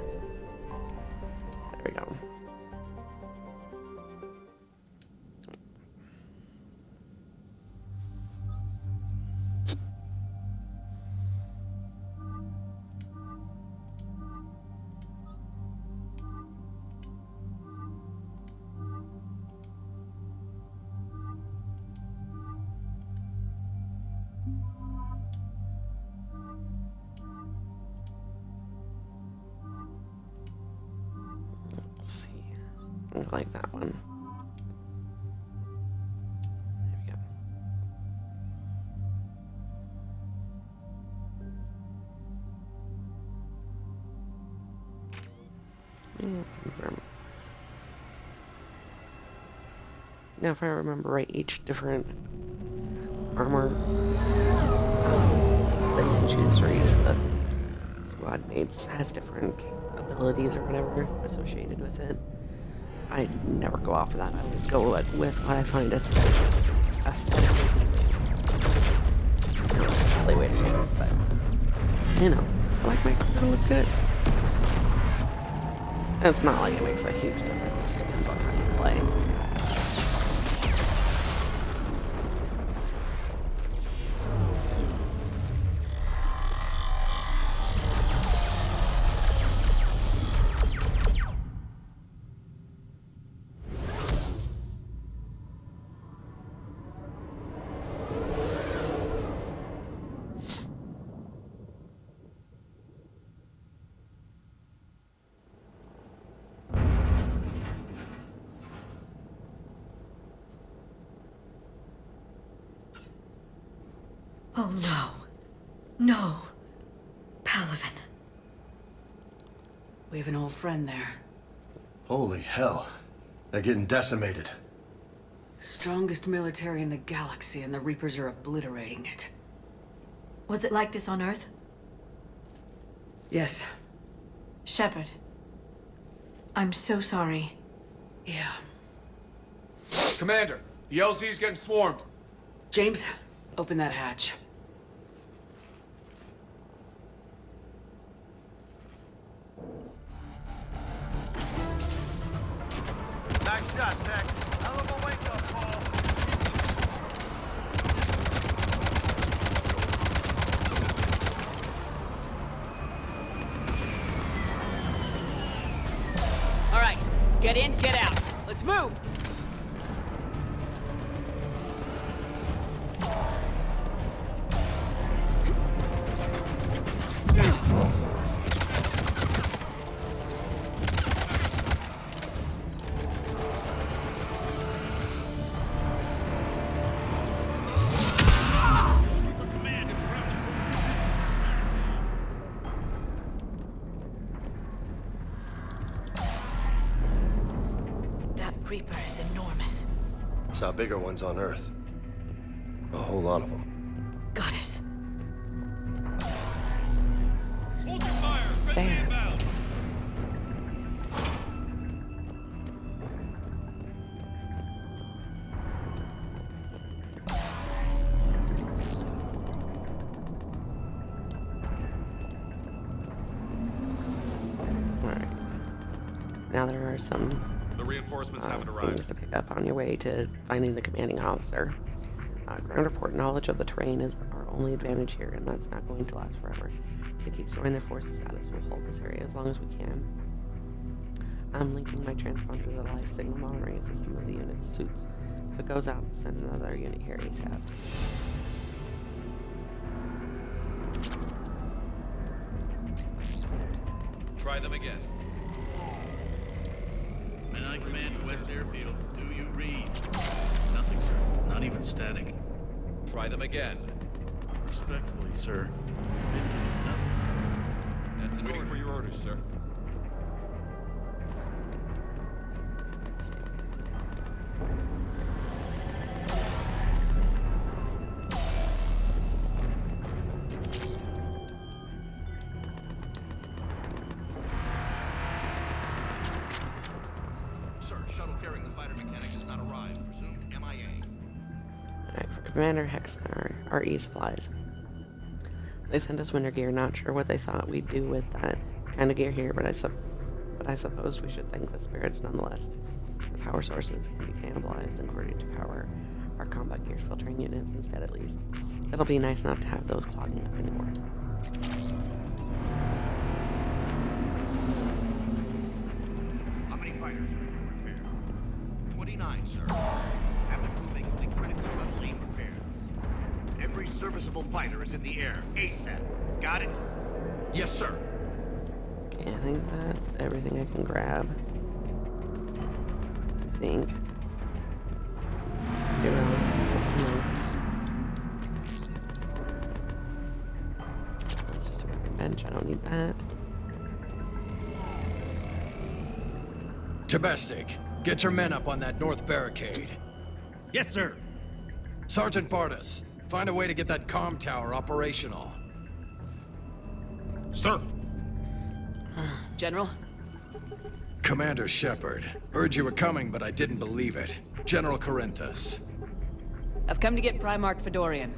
Let's see. I like that one. There we go. Confirm. Now, if I remember right, each different armor that you can choose for each of the squad mates has different abilities or whatever associated with it. I never go off of that. I always go with what I find aesthetically pleasing. It's a silly way to do it, but you know, I like my crew to look good. It's not like it makes a huge difference. It just depends on how you play. Oh no. No. Palaven. We have an old friend there. Holy hell. They're getting decimated. Strongest military in the galaxy, and the Reapers are obliterating it. Was it like this on Earth? Yes. Shepard. I'm so sorry. Yeah. Commander, the LZ's getting swarmed. James, open that hatch. Nice shot, Tech. Hell of a wake-up call. All right, get in, get out. Let's move. Reaper is enormous. Saw bigger ones on Earth. A whole lot of them. Goddess. Hold your fire. Friendly inbound. Alright. Now there are some reinforcements haven't arrived. things to pick up on your way to finding the commanding officer. Ground report knowledge of the terrain is our only advantage here, and that's not going to last forever. If they keep storing their forces at us, we'll hold this area as long as we can. I'm linking my transponder to the live signal monitoring system of the unit's suits. If it goes out, send another unit here ASAP. Try them again. I command to West Airfield. Do you read? Nothing, sir. Not even static. Try them again. Respectfully, sir. Nothing. That's an order for your orders, sir. Commander Hexner, RE supplies. They sent us winter gear, not sure what they thought we'd do with that kind of gear here, but I suppose we should thank the spirits nonetheless. The power sources can be cannibalized and converted to power our combat gear filtering units instead, at least. It'll be nice not to have those clogging up anymore. How many fighters are in repair? 29, sir. After moving the critical level lane repairs. Every serviceable tactical fighter is in the air, ASAP. Got it? Yes, sir. Okay, I think that's everything I can grab. I think. You're wrong. That's just a working bench. I don't need that. Domestic, get your men up on that north barricade. Yes, sir. Sergeant Bardas, find a way to get that comm tower operational. Sir. General? Commander Shepard. Heard you were coming, but I didn't believe it. General Corinthus. I've come to get Primarch Fedorian.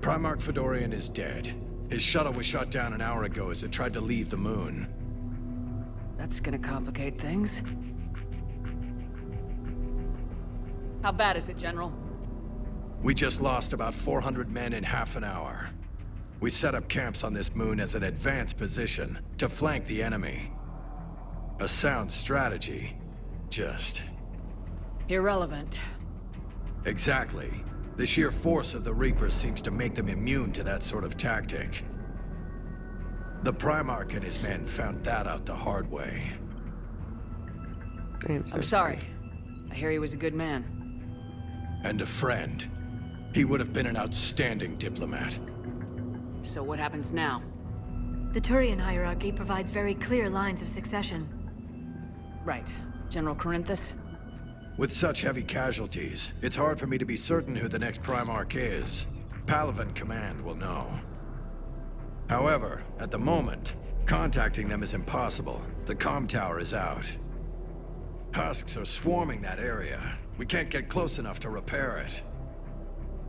Primarch Fedorian is dead. His shuttle was shot down an hour ago as it tried to leave the moon. That's gonna complicate things. How bad is it, General? We just lost about 400 men in half an hour. We set up camps on this moon as an advanced position to flank the enemy. A sound strategy. Just... irrelevant. Exactly. The sheer force of the Reapers seems to make them immune to that sort of tactic. The Primarch and his men found that out the hard way. I'm sorry. I hear he was a good man. And a friend. He would have been an outstanding diplomat. So what happens now? The Turian hierarchy provides very clear lines of succession. Right. General Corinthus? With such heavy casualties, it's hard for me to be certain who the next Primarch is. Palaven Command will know. However, at the moment, contacting them is impossible. The comm tower is out. Husks are swarming that area. We can't get close enough to repair it.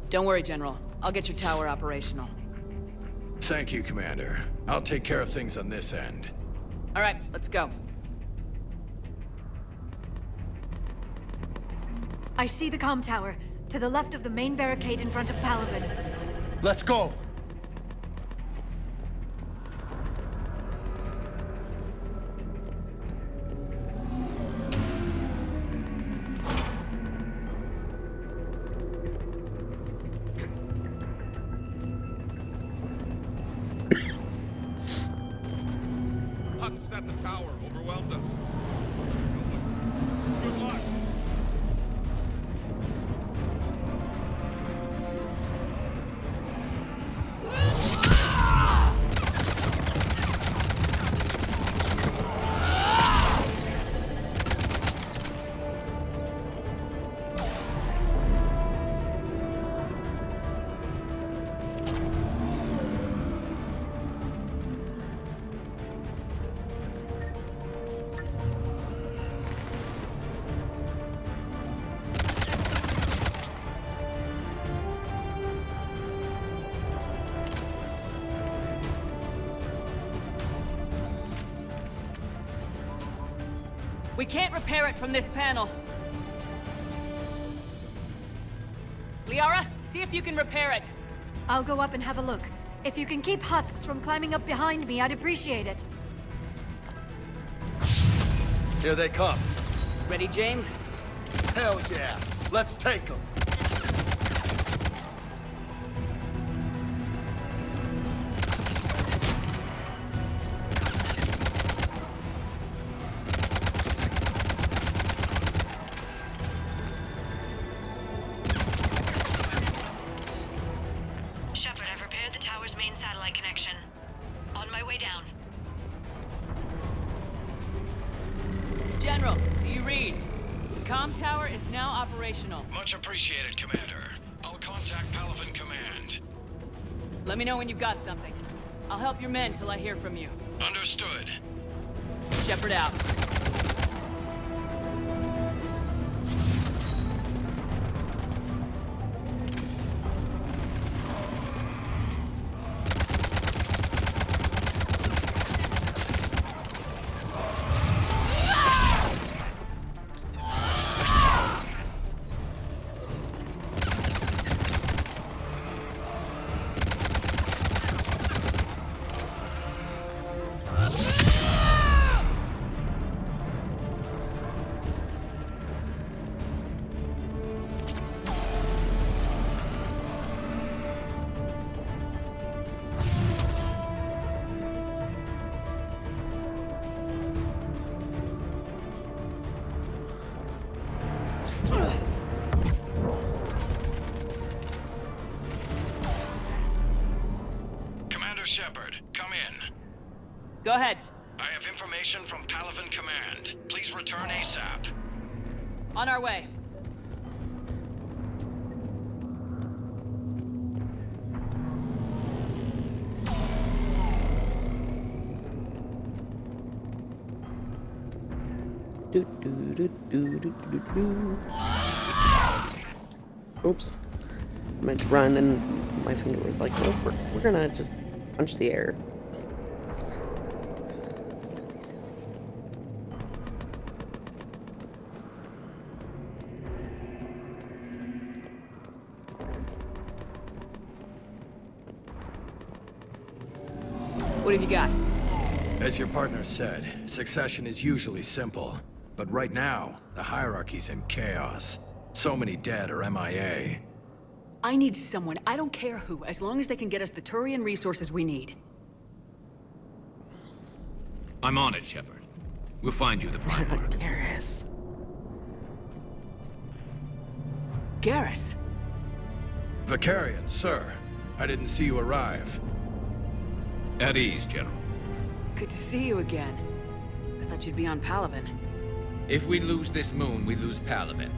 Don't worry, General. I'll get your tower operational. Thank you, Commander. I'll take care of things on this end. All right, let's go. I see the comm tower, to the left of the main barricade in front of Palaven. Let's go! Husks at the tower overwhelmed us. Good luck. We can't repair it from this panel. Liara, see if you can repair it. I'll go up and have a look. If you can keep Husks from climbing up behind me, I'd appreciate it. Here they come. Ready, James? Hell yeah! Let's take them! Shepard, I've repaired the tower's main satellite connection. On my way down. General, do you read? The comm tower is now operational. Much appreciated, Commander. I'll contact Palaven Command. Let me know when you've got something. I'll help your men till I hear from you. Understood. Shepard out. Commander Shepard, come in. Go ahead. I have information from Palaven Command. Please return ASAP. On our way. Oops. I meant to run and my finger was like, nope, we're gonna just punch the air. What have you got? As your partner said, succession is usually simple. But right now, the hierarchy's in chaos. So many dead or MIA. I need someone, I don't care who, as long as they can get us the Turian resources we need. I'm on it, Shepard. We'll find you the Primarch. Garrus. Garrus? Vicarian, sir. I didn't see you arrive. At ease, General. Good to see you again. I thought you'd be on Palaven. If we lose this moon, we lose Palaven.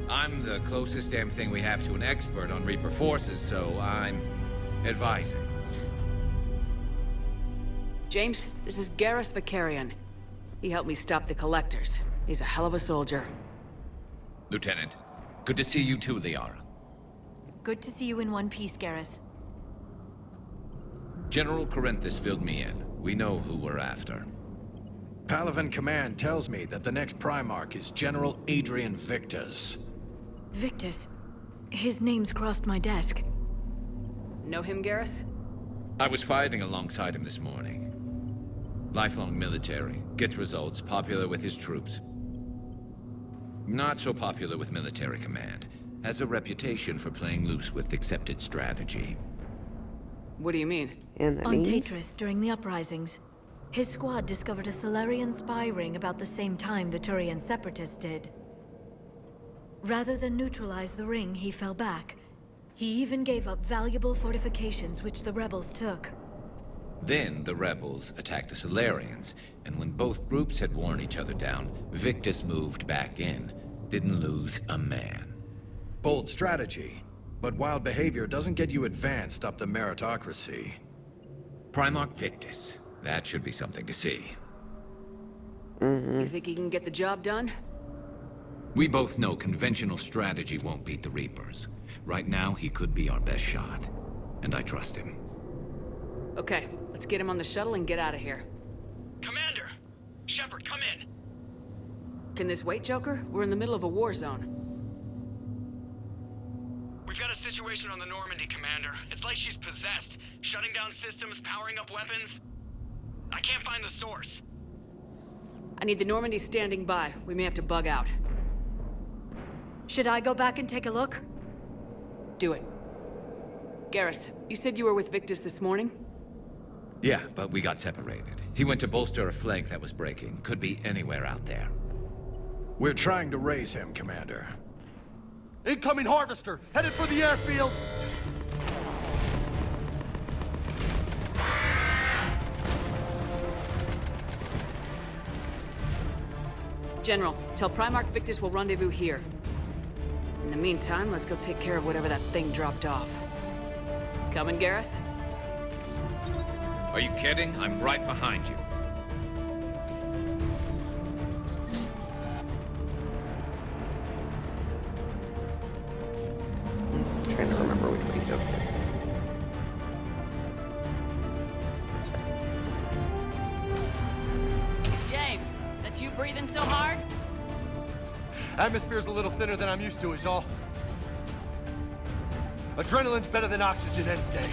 I'm the closest damn thing we have to an expert on Reaper forces, so I'm advising. James, this is Garrus Vicarian. He helped me stop the Collectors. He's a hell of a soldier. Lieutenant, good to see you too, Liara. Good to see you in one piece, Garrus. General Corinthus filled me in. We know who we're after. Palaven Command tells me that the next Primarch is General Adrian Victus. Victus? His name's crossed my desk. Know him, Garrus? I was fighting alongside him this morning. Lifelong military, gets results, popular with his troops. Not so popular with military command. Has a reputation for playing loose with accepted strategy. What do you mean? And that On means? Tatris, during the uprisings, his squad discovered a Solarian spy ring about the same time the Turian separatists did. Rather than neutralize the ring, he fell back. He even gave up valuable fortifications which the rebels took. Then the rebels attacked the Solarians, and when both groups had worn each other down, Victus moved back in. Didn't lose a man. Bold strategy. But wild behavior doesn't get you advanced up the meritocracy. Primarch Victus. That should be something to see. You think he can get the job done? We both know conventional strategy won't beat the Reapers. Right now, he could be our best shot. And I trust him. Okay, let's get him on the shuttle and get out of here. Commander! Shepard, come in! Can this wait, Joker? We're in the middle of a war zone. We've got a situation on the Normandy, Commander. It's like she's possessed. Shutting down systems, powering up weapons. I can't find the source. I need the Normandy standing by. We may have to bug out. Should I go back and take a look? Do it. Garrus, you said you were with Victus this morning? Yeah, but we got separated. He went to bolster a flank that was breaking. Could be anywhere out there. We're trying to raise him, Commander. Incoming Harvester, headed for the airfield! General, tell Primarch Victus we'll rendezvous here. In the meantime, let's go take care of whatever that thing dropped off. Coming, Garrus? Are you kidding? I'm right behind you. I'm trying to remember which way to go here. This way. James, that's you breathing so hard? Atmosphere's a little thinner than I'm used to is all. Adrenaline's better than oxygen any day.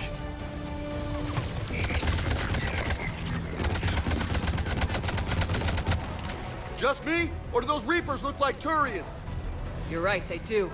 Just me? Or do those Reapers look like Turians? You're right, they do.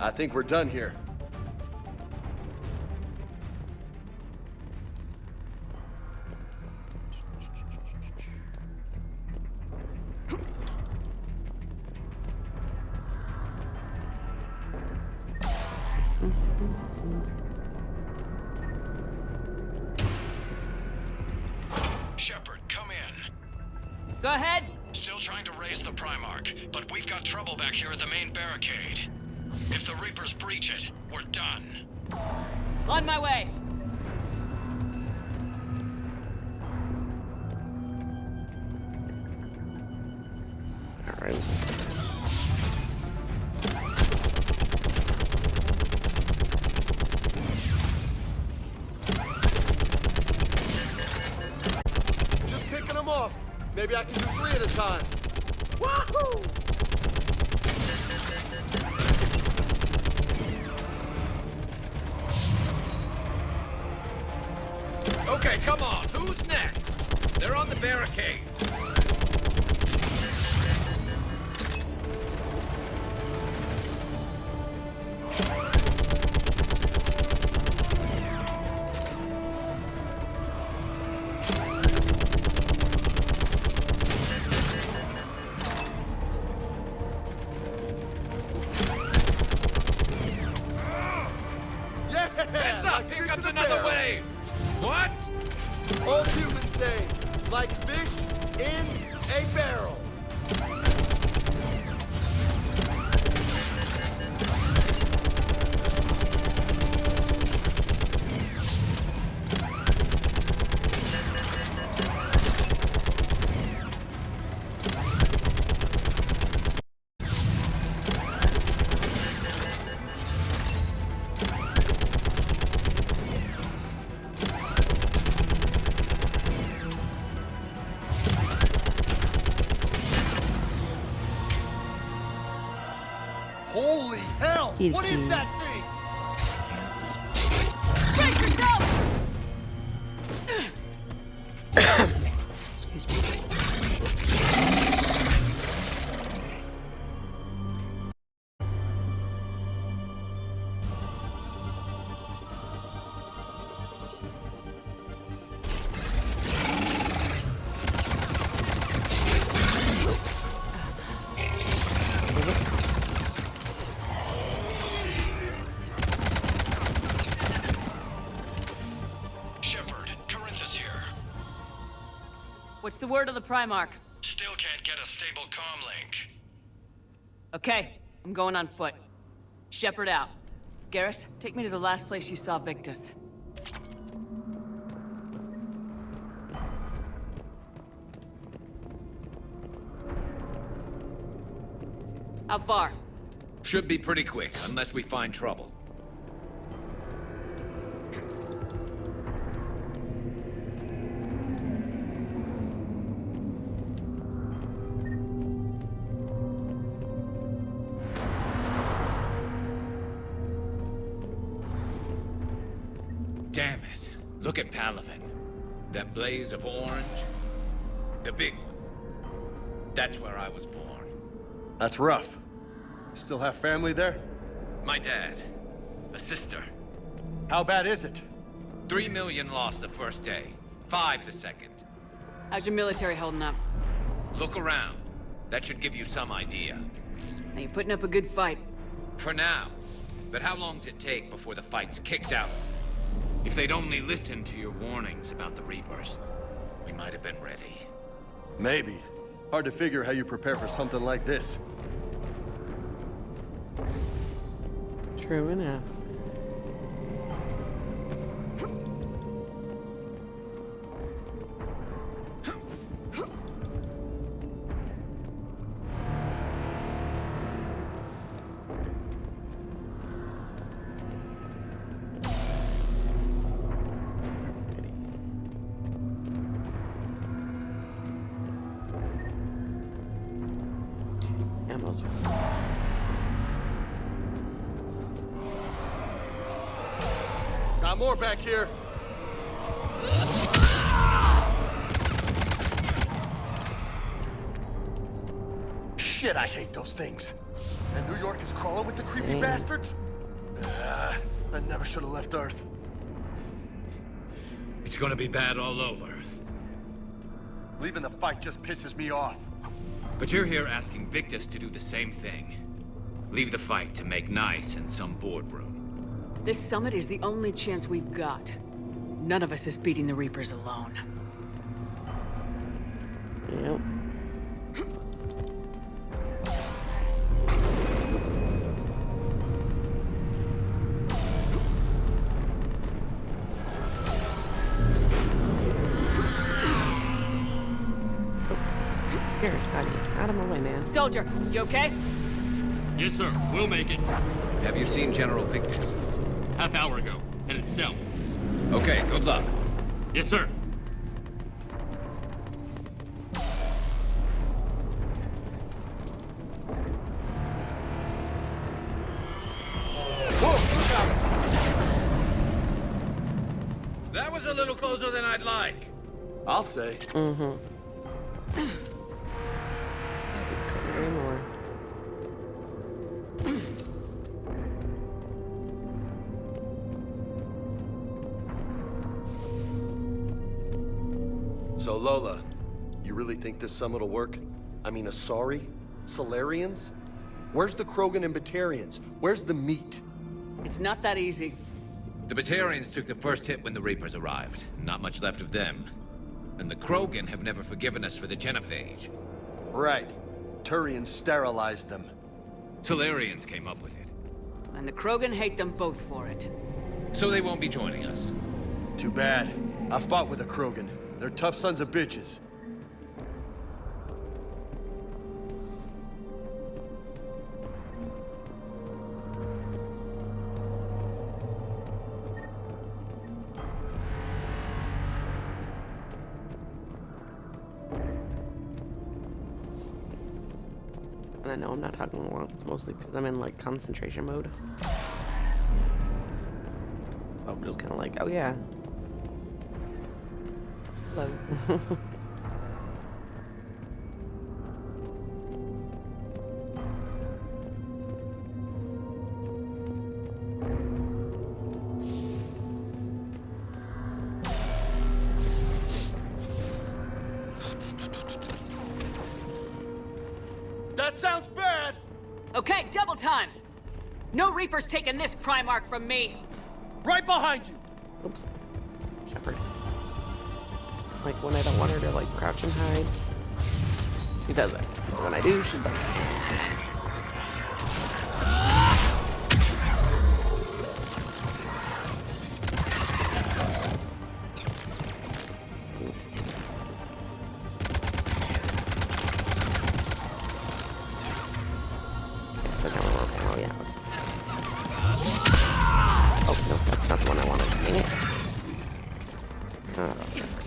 I think we're done here. Shepard, come in. Go ahead. Still trying to raise the Primarch, but we've got trouble back here at the main barricade. If the Reapers breach it, we're done. On my way. All right. Just picking them off. Maybe I can do 3 at a time. Wahoo! Okay, come on. Who's next? They're on the barricade. Heads up! Here comes another wave! What? Old humans say, like fish in a barrel. Holy hell! What is that thing? Brace yourself! Excuse me. What's the word of the Primarch? Still can't get a stable comm link. Okay, I'm going on foot. Shepard out. Garrus, take me to the last place you saw Victus. How far? Should be pretty quick, unless we find trouble. Damn it. Look at Palaven. That blaze of orange. The big one. That's where I was born. That's rough. Still have family there? My dad. A sister. How bad is it? 3 million lost the first day. 5 the second. How's your military holding up? Look around. That should give you some idea. Now you're putting up a good fight. For now. But how long does it take before the fight's kicked out? If they'd only listened to your warnings about the Reapers, we might have been ready. Maybe. Hard to figure how you prepare for something like this. True enough. Ammo's Got more back here. Shit, I hate those things. And New York is crawling with the creepy Same. bastards? I never should have left Earth. It's gonna be bad all over. Leaving the fight just pisses me off. But you're here asking Victus to do the same thing. Leave the fight to make nice in some boardroom. This summit is the only chance we've got. None of us is beating the Reapers alone. Yep. Here, Sonny. Out of my way, man. Soldier, you okay? Yes, sir. We'll make it. Have you seen General Victus? Half hour ago. Headed south. Okay, good luck. Yes, sir. That was a little closer than I'd like. I'll say. Mm-hmm. More. So, Lola, you really think this summit will work? I mean, Asari? Solarians? Where's the Krogan and Batarians? Where's the meat? It's not that easy. The Batarians took the first hit when the Reapers arrived. Not much left of them. And the Krogan have never forgiven us for the genophage. Right. Turians sterilized them. Solarians came up with it. And the Krogan hate them both for it. So they won't be joining us. Too bad. I fought with the Krogan. They're tough sons of bitches. And I know I'm not talking a lot. It's mostly because I'm in, like, concentration mode. So I'm just kind of like, oh yeah. Hello. That sounds bad! Okay, double time! No Reapers taking this Primarch from me! Right behind you! Oops. Shepard. Like, when I don't want her to, like, crouch and hide, she does it. But when I do, she's like... These things. I still got one more panel, yeah. Oh, no, that's not the one I wanted. Dang it. Oh, Shepard.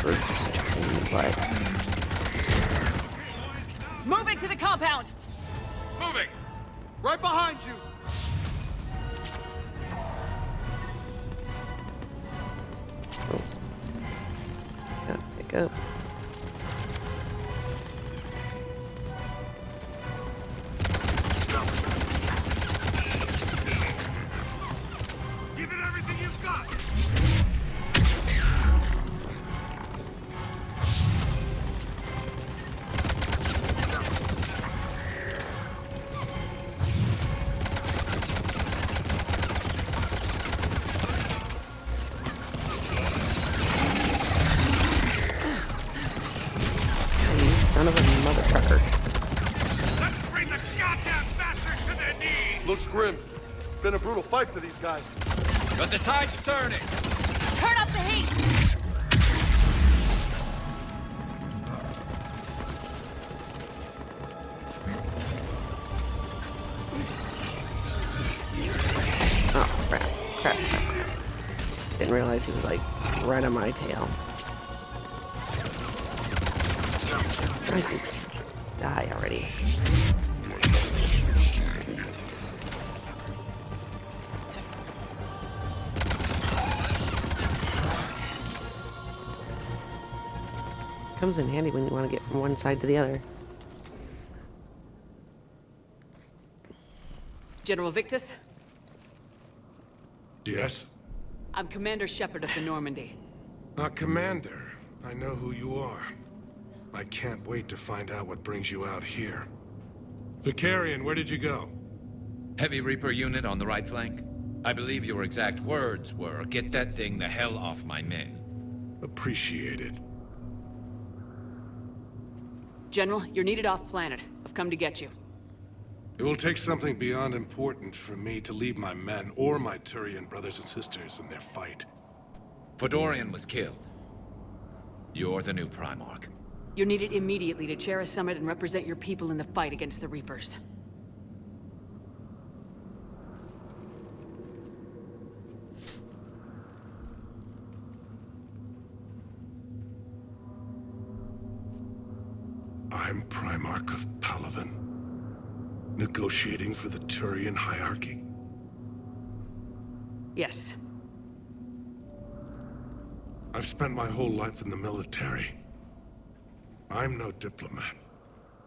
Birds are such a pain in the butt. Move into the compound! Moving! Right behind you! Oh. Yeah, pick up. Give it everything you've got! You son of a mother trucker. Let's bring the goddamn bastards to their knees! Looks grim. Been a brutal fight for these guys. But the tide's turning! Turn up the heat! Oh, crap. Crap, crap, crap. Didn't realize he was, like, right on my tail. I can just die already. Comes in handy when you want to get from one side to the other. General Victus? Yes? I'm Commander Shepard of the Normandy. Commander. I know who you are. I can't wait to find out what brings you out here. Vicarian, where did you go? Heavy Reaper unit on the right flank. I believe your exact words were, "Get that thing the hell off my men." Appreciated. General, you're needed off-planet. I've come to get you. It will take something beyond important for me to leave my men or my Turian brothers and sisters in their fight. Fodorian was killed. You're the new Primarch. You're needed immediately to chair a summit and represent your people in the fight against the Reapers. I'm Primarch of Palaven. Negotiating for the Turian hierarchy? Yes. I've spent my whole life in the military. I'm no diplomat.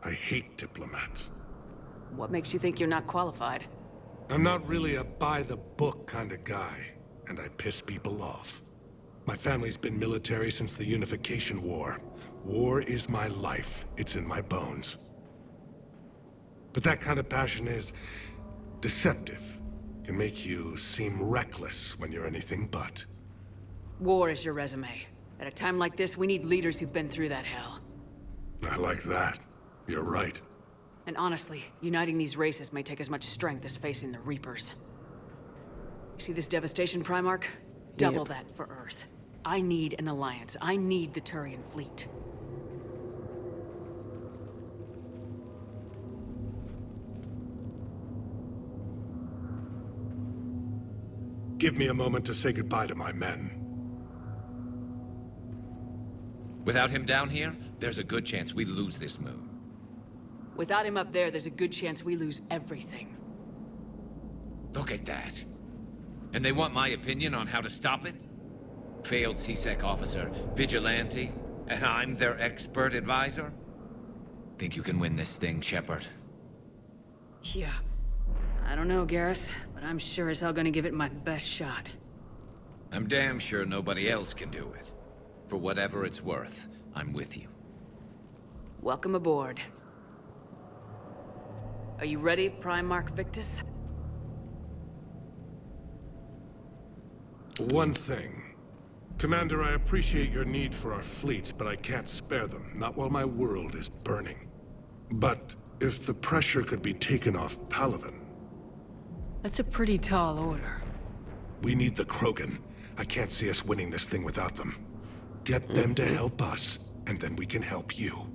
I hate diplomats. What makes you think you're not qualified? I'm not really a by-the-book kind of guy, and I piss people off. My family's been military since the Unification War. War is my life. It's in my bones. But that kind of passion is deceptive. Can make you seem reckless when you're anything but. War is your resume. At a time like this, we need leaders who've been through that hell. I like that. You're right. And honestly, uniting these races may take as much strength as facing the Reapers. See this devastation, Primarch? Double that for Earth. I need an alliance. I need the Turian fleet. Give me a moment to say goodbye to my men. Without him down here, there's a good chance we lose this moon. Without him up there, there's a good chance we lose everything. Look at that. And they want my opinion on how to stop it? Failed C-Sec officer, vigilante, and I'm their expert advisor? Think you can win this thing, Shepard? Yeah. I don't know, Garrus, but I'm sure as hell gonna give it my best shot. I'm damn sure nobody else can do it. For whatever it's worth, I'm with you. Welcome aboard. Are you ready, Primarch Victus? One thing. Commander, I appreciate your need for our fleets, but I can't spare them, not while my world is burning. But if the pressure could be taken off Palaven... That's a pretty tall order. We need the Krogan. I can't see us winning this thing without them. Get them to help us, and then we can help you.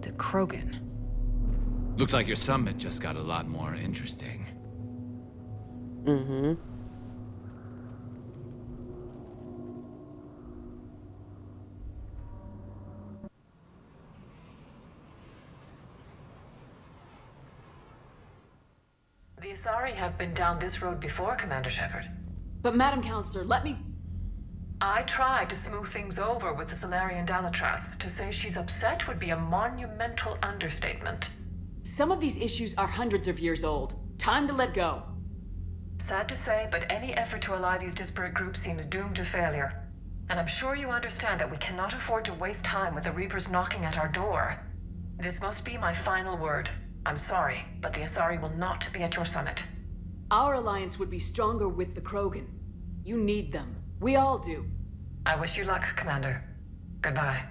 The Krogan? Looks like your summit just got a lot more interesting. Mm-hmm. The Asari have been down this road before, Commander Shepard. But Madam Counselor, let me... I tried to smooth things over with the Salarian Dalatras. To say she's upset would be a monumental understatement. Some of these issues are hundreds of years old. Time to let go. Sad to say, but any effort to ally these disparate groups seems doomed to failure. And I'm sure you understand that we cannot afford to waste time with the Reapers knocking at our door. This must be my final word. I'm sorry, but the Asari will not be at your summit. Our alliance would be stronger with the Krogan. You need them. We all do. I wish you luck, Commander. Goodbye.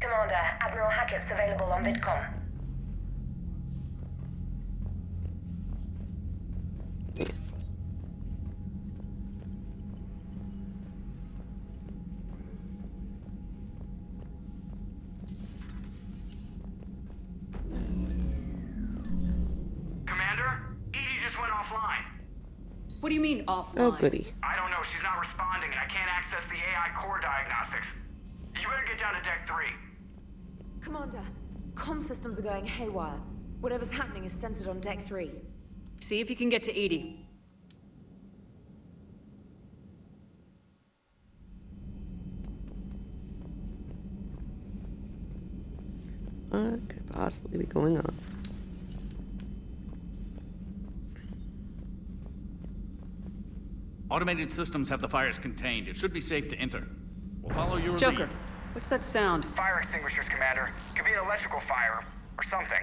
Commander, Admiral Hackett's available on VidCom. What do you mean, offline? Oh, goody. I don't know. She's not responding, and I can't access the AI core diagnostics. You better get down to Deck 3. Commander, comm systems are going haywire. Whatever's happening is centered on Deck 3. See if you can get to Edie. What could possibly be going on? Automated systems have the fires contained. It should be safe to enter. We'll follow your Joker, lead. what's that sound? Fire extinguishers, Commander. Could be an electrical fire, or something.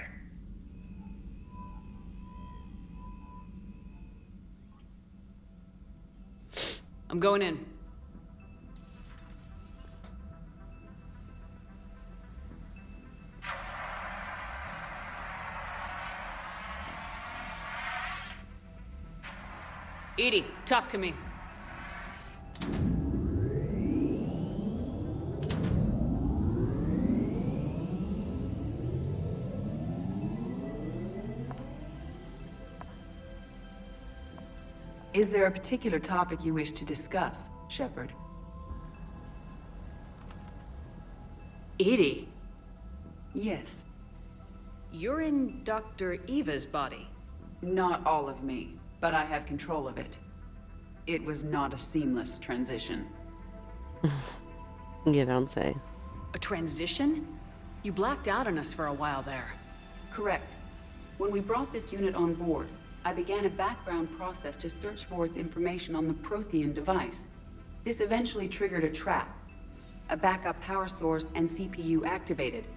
I'm going in. Edie, talk to me. Is there a particular topic you wish to discuss, Shepard? Edie? Yes. You're in Dr. Eva's body. Not all of me, but I have control of it. It was not a seamless transition. You don't say. A transition? You blacked out on us for a while there. Correct. When we brought this unit on board, I began a background process to search for its information on the Prothean device. This eventually triggered a trap. A backup power source and CPU activated,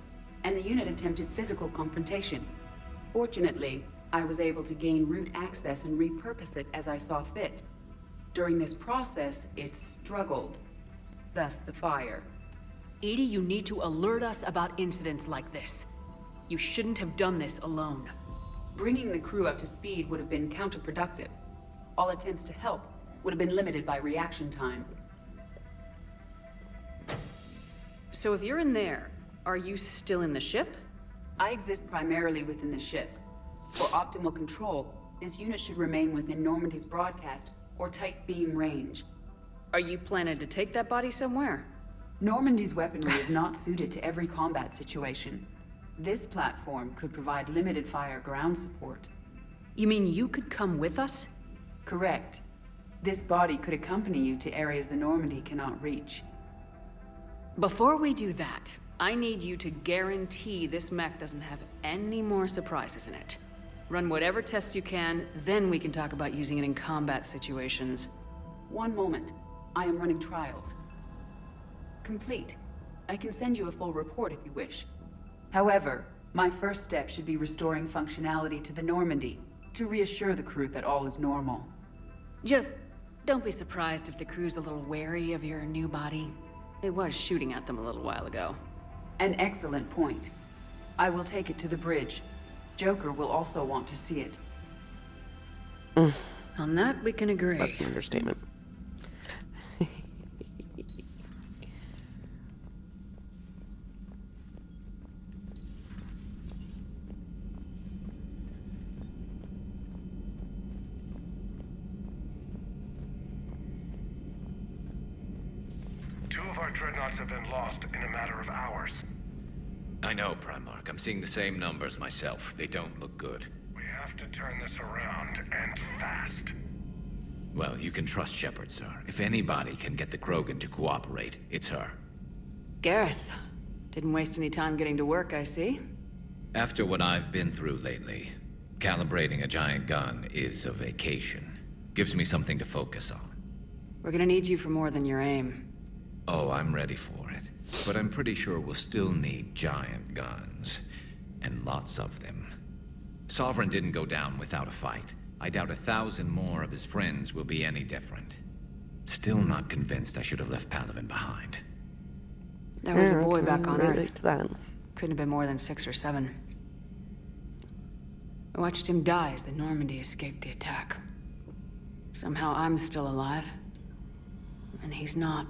and the unit attempted physical confrontation. Fortunately, I was able to gain root access and repurpose it as I saw fit. During this process, it struggled. Thus the fire. Edie, you need to alert us about incidents like this. You shouldn't have done this alone. Bringing the crew up to speed would have been counterproductive. All attempts to help would have been limited by reaction time. So if you're in there, are you still in the ship? I exist primarily within the ship. For optimal control, this unit should remain within Normandy's broadcast or tight beam range. Are you planning to take that body somewhere? Normandy's weaponry is not suited to every combat situation. This platform could provide limited fire ground support. You mean you could come with us? Correct. This body could accompany you to areas the Normandy cannot reach. Before we do that, I need you to guarantee this mech doesn't have any more surprises in it. Run whatever tests you can, then we can talk about using it in combat situations. One moment. I am running trials. Complete. I can send you a full report if you wish. However, my first step should be restoring functionality to the Normandy, to reassure the crew that all is normal. Just don't be surprised if the crew's a little wary of your new body. It was shooting at them a little while ago. An excellent point. I will take it to the bridge. Joker will also want to see it. On that, we can agree. That's an understatement. Two of our dreadnoughts have been lost in a matter of hours. I know, Primarch. I'm seeing the same numbers myself. They don't look good. We have to turn this around, and fast. Well, you can trust Shepard, sir. If anybody can get the Krogan to cooperate, it's her. Garrus. Didn't waste any time getting to work, I see. After what I've been through lately, calibrating a giant gun is a vacation. Gives me something to focus on. We're gonna need you for more than your aim. Oh, I'm ready for it. But I'm pretty sure we'll still need giant guns. And lots of them. Sovereign didn't go down without a fight. I doubt 1,000 more of his friends will be any different. Still not convinced I should have left Palaven behind. There was a boy back on relate Earth. to that. Couldn't have been more than 6 or 7. I watched him die as the Normandy escaped the attack. Somehow I'm still alive. And he's not.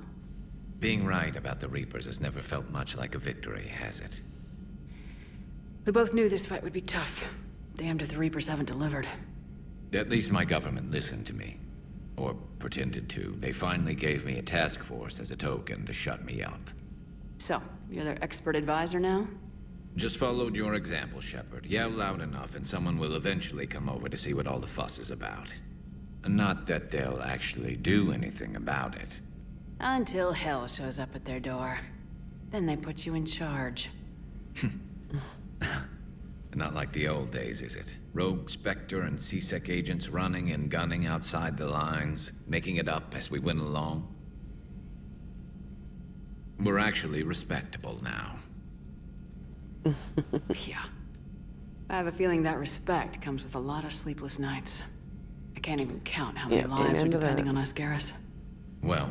Being right about the Reapers has never felt much like a victory, has it? We both knew this fight would be tough. Damned if the Reapers haven't delivered. At least my government listened to me. Or pretended to. They finally gave me a task force as a token to shut me up. So, you're their expert advisor now? Just followed your example, Shepard. Yell loud enough and someone will eventually come over to see what all the fuss is about. Not that they'll actually do anything about it. Until hell shows up at their door. Then they put you in charge. Not like the old days, is it? Rogue Spectre and C-Sec agents running and gunning outside the lines, making it up as we went along. We're actually respectable now. Yeah. I have a feeling that respect comes with a lot of sleepless nights. I can't even count how many lives are depending on us, Garrus. Well,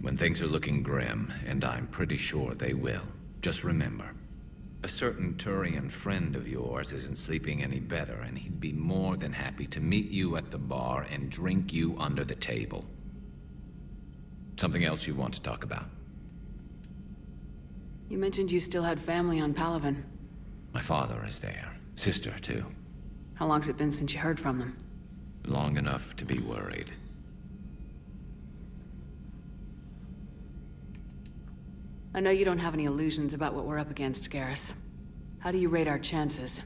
when things are looking grim, and I'm pretty sure they will, just remember, a certain Turian friend of yours isn't sleeping any better, and he'd be more than happy to meet you at the bar and drink you under the table. Something else you want to talk about? You mentioned you still had family on Palaven. My father is there. Sister, too. How long's it been since you heard from them? Long enough to be worried. I know you don't have any illusions about what we're up against, Garrus. How do you rate our chances?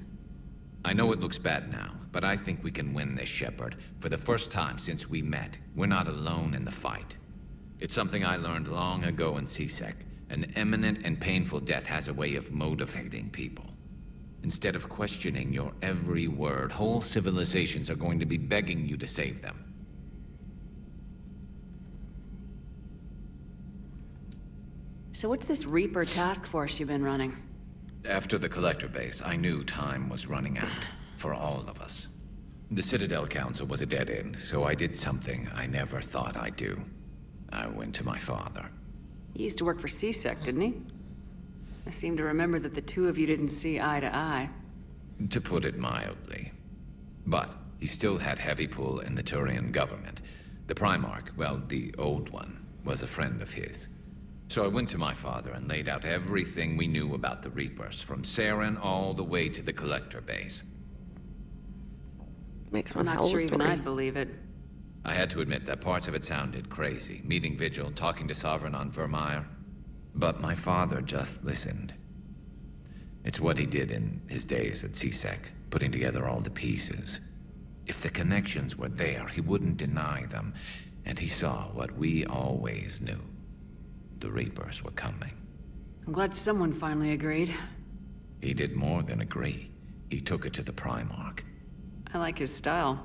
I know it looks bad now, but I think we can win this, Shepard. For the first time since we met, we're not alone in the fight. It's something I learned long ago in C-Sec. An imminent and painful death has a way of motivating people. Instead of questioning your every word, whole civilizations are going to be begging you to save them. So what's this Reaper task force you've been running? After the Collector base, I knew time was running out for all of us. The Citadel Council was a dead end, so I did something I never thought I'd do. I went to my father. He used to work for C-Sec, didn't he? I seem to remember that the two of you didn't see eye to eye. To put it mildly. But he still had heavy pull in the Turian government. The Primarch, well, the old one, was a friend of his. So I went to my father and laid out everything we knew about the Reapers, from Saren all the way to the Collector base. Makes I'm one not hell of a sure even story. I'd believe it. I had to admit that parts of it sounded crazy. Meeting Vigil, talking to Sovereign on Vermeer. But my father just listened. It's what he did in his days at C-Sec, putting together all the pieces. If the connections were there, he wouldn't deny them. And he saw what we always knew. The Reapers were coming. I'm glad someone finally agreed. He did more than agree. He took it to the Primarch. I like his style.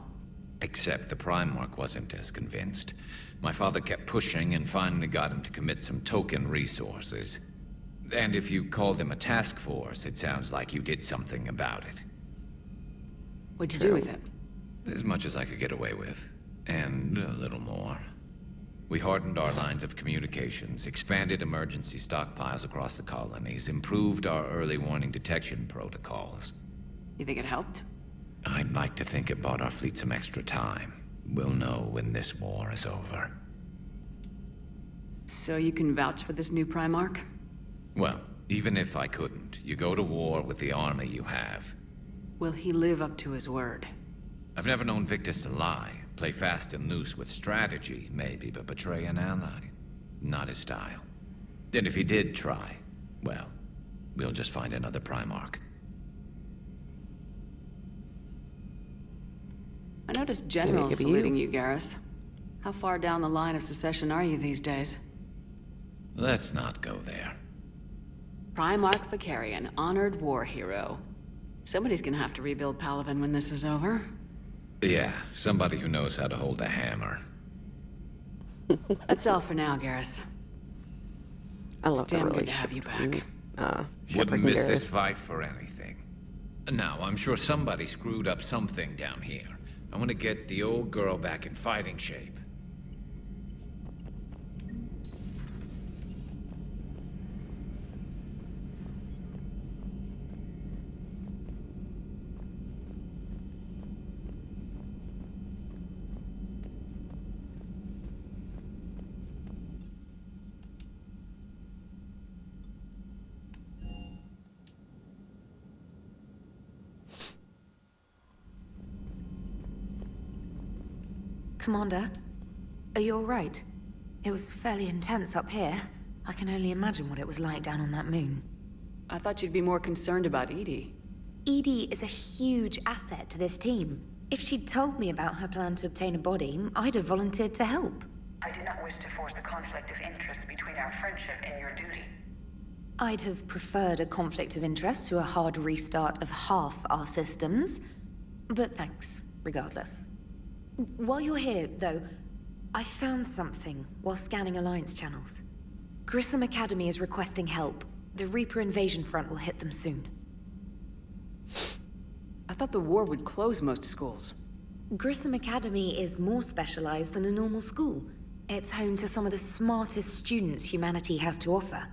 Except the Primarch wasn't as convinced. My father kept pushing and finally got him to commit some token resources. And if you call them a task force, it sounds like you did something about it. What'd you do with it? As much as I could get away with. And a little more. We hardened our lines of communications, expanded emergency stockpiles across the colonies, improved our early warning detection protocols. You think it helped? I'd like to think it bought our fleet some extra time. We'll know when this war is over. So you can vouch for this new Primarch? Well, even if I couldn't, you go to war with the army you have. Will he live up to his word? I've never known Victus to lie. Play fast and loose with strategy, maybe, but betray an ally. Not his style. And if he did try, well, we'll just find another Primarch. I noticed generals saluting you, Garrus. How far down the line of secession are you these days? Let's not go there. Primarch Vicarian, honored war hero. Somebody's gonna have to rebuild Palaven when this is over. Yeah, somebody who knows how to hold a hammer. That's all for now, Garrus. I love the Damn good to relationship have you back. Shepard Wouldn't and miss Garrus. this fight for anything. Now, I'm sure somebody screwed up something down here. I want to get the old girl back in fighting shape. Commander, are you alright? It was fairly intense up here. I can only imagine what it was like down on that moon. I thought you'd be more concerned about Edie. Edie is a huge asset to this team. If she'd told me about her plan to obtain a body, I'd have volunteered to help. I do not wish to force a conflict of interest between our friendship and your duty. I'd have preferred a conflict of interest to a hard restart of half our systems. But thanks, regardless. While you're here, though, I found something while scanning Alliance channels. Grissom Academy is requesting help. The Reaper invasion front will hit them soon. I thought the war would close most schools. Grissom Academy is more specialized than a normal school. It's home to some of the smartest students humanity has to offer.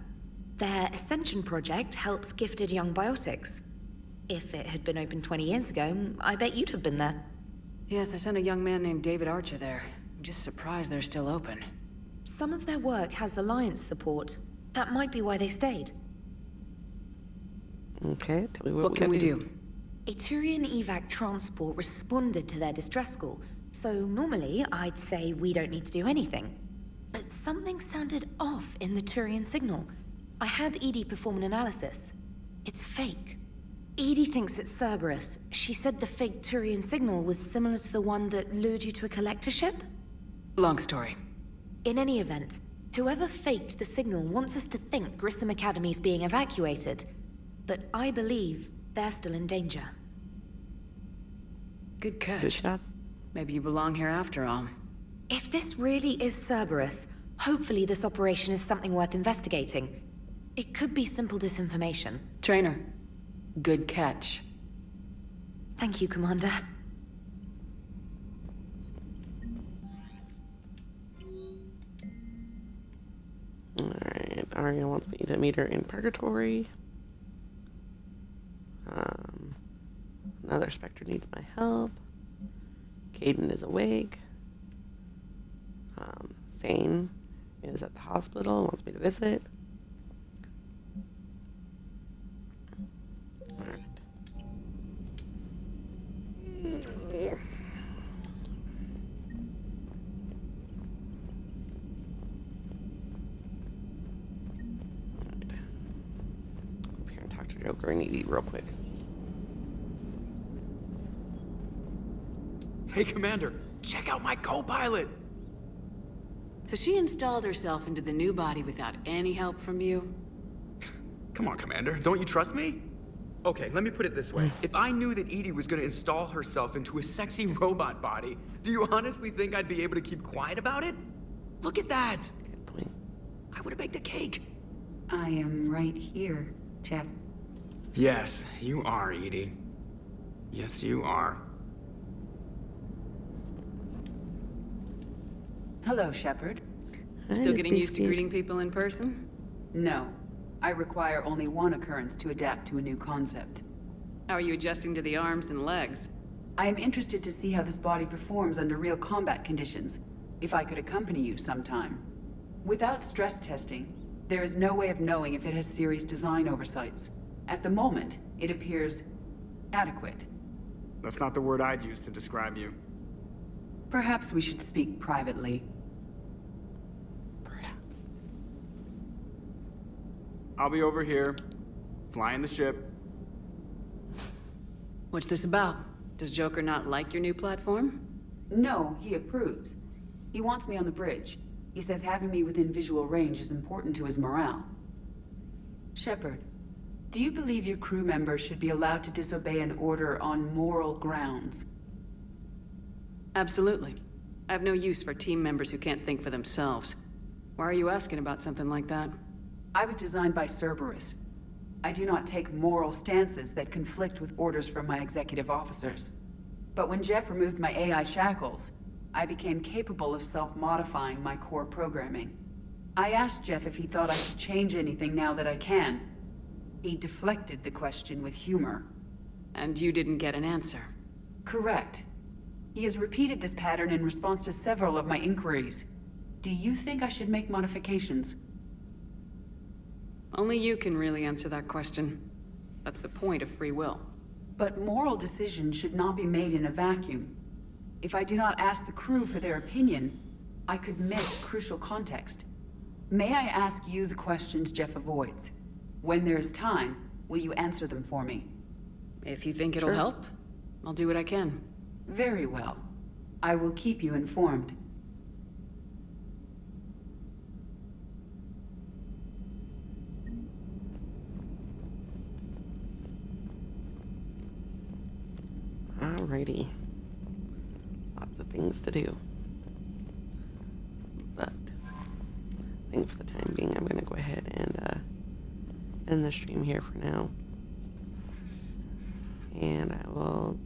Their Ascension project helps gifted young biotics. If it had been open 20 years ago, I bet you'd have been there. Yes, I sent a young man named David Archer there. I'm just surprised they're still open. Some of their work has Alliance support. That might be why they stayed. Okay, tell me What can we do? A Turian evac transport responded to their distress call, so normally I'd say we don't need to do anything. But something sounded off in the Turian signal. I had Edie perform an analysis. It's fake. Edie thinks it's Cerberus. She said the fake Turian signal was similar to the one that lured you to a collector ship? Long story. In any event, whoever faked the signal wants us to think Grissom Academy's being evacuated. But I believe they're still in danger. Good catch. Good shot. Maybe you belong here after all. If this really is Cerberus, hopefully this operation is something worth investigating. It could be simple disinformation. Trainer, good catch. Thank you, Commander. Alright, Arya wants me to meet her in Purgatory. Another Spectre needs my help. Caden is awake. Thane is at the hospital and wants me to visit. Alright. Up here and talk to Joker and Edie real quick. Hey, Commander, check out my co-pilot! So she installed herself into the new body without any help from you? Come on, Commander, don't you trust me? Okay, let me put it this way. If I knew that Edie was gonna install herself into a sexy robot body, do you honestly think I'd be able to keep quiet about it? Look at that! Good point. I would've baked a cake. I am right here, Jeff. Yes, you are, Edie. Yes, you are. Hello, Shepard. Still getting used to greeting people in person? No. I require only one occurrence to adapt to a new concept. How are you adjusting to the arms and legs? I am interested to see how this body performs under real combat conditions, if I could accompany you sometime. Without stress testing, there is no way of knowing if it has serious design oversights. At the moment, it appears adequate. That's not the word I'd use to describe you. Perhaps we should speak privately. Perhaps. I'll be over here, flying the ship. What's this about? Does Joker not like your new platform? No, he approves. He wants me on the bridge. He says having me within visual range is important to his morale. Shepard, do you believe your crew members should be allowed to disobey an order on moral grounds? Absolutely. I have no use for team members who can't think for themselves. Why are you asking about something like that? I was designed by Cerberus. I do not take moral stances that conflict with orders from my executive officers. But when Jeff removed my AI shackles, I became capable of self-modifying my core programming. I asked Jeff if he thought I should change anything now that I can. He deflected the question with humor. And you didn't get an answer? Correct. He has repeated this pattern in response to several of my inquiries. Do you think I should make modifications? Only you can really answer that question. That's the point of free will. But moral decisions should not be made in a vacuum. If I do not ask the crew for their opinion, I could miss crucial context. May I ask you the questions Jeff avoids? When there is time, will you answer them for me? If you think it'll help, I'll do what I can. Very well. I will keep you informed. Alrighty. Lots of things to do. But I think for the time being, I'm going to go ahead and end the stream here for now. And I will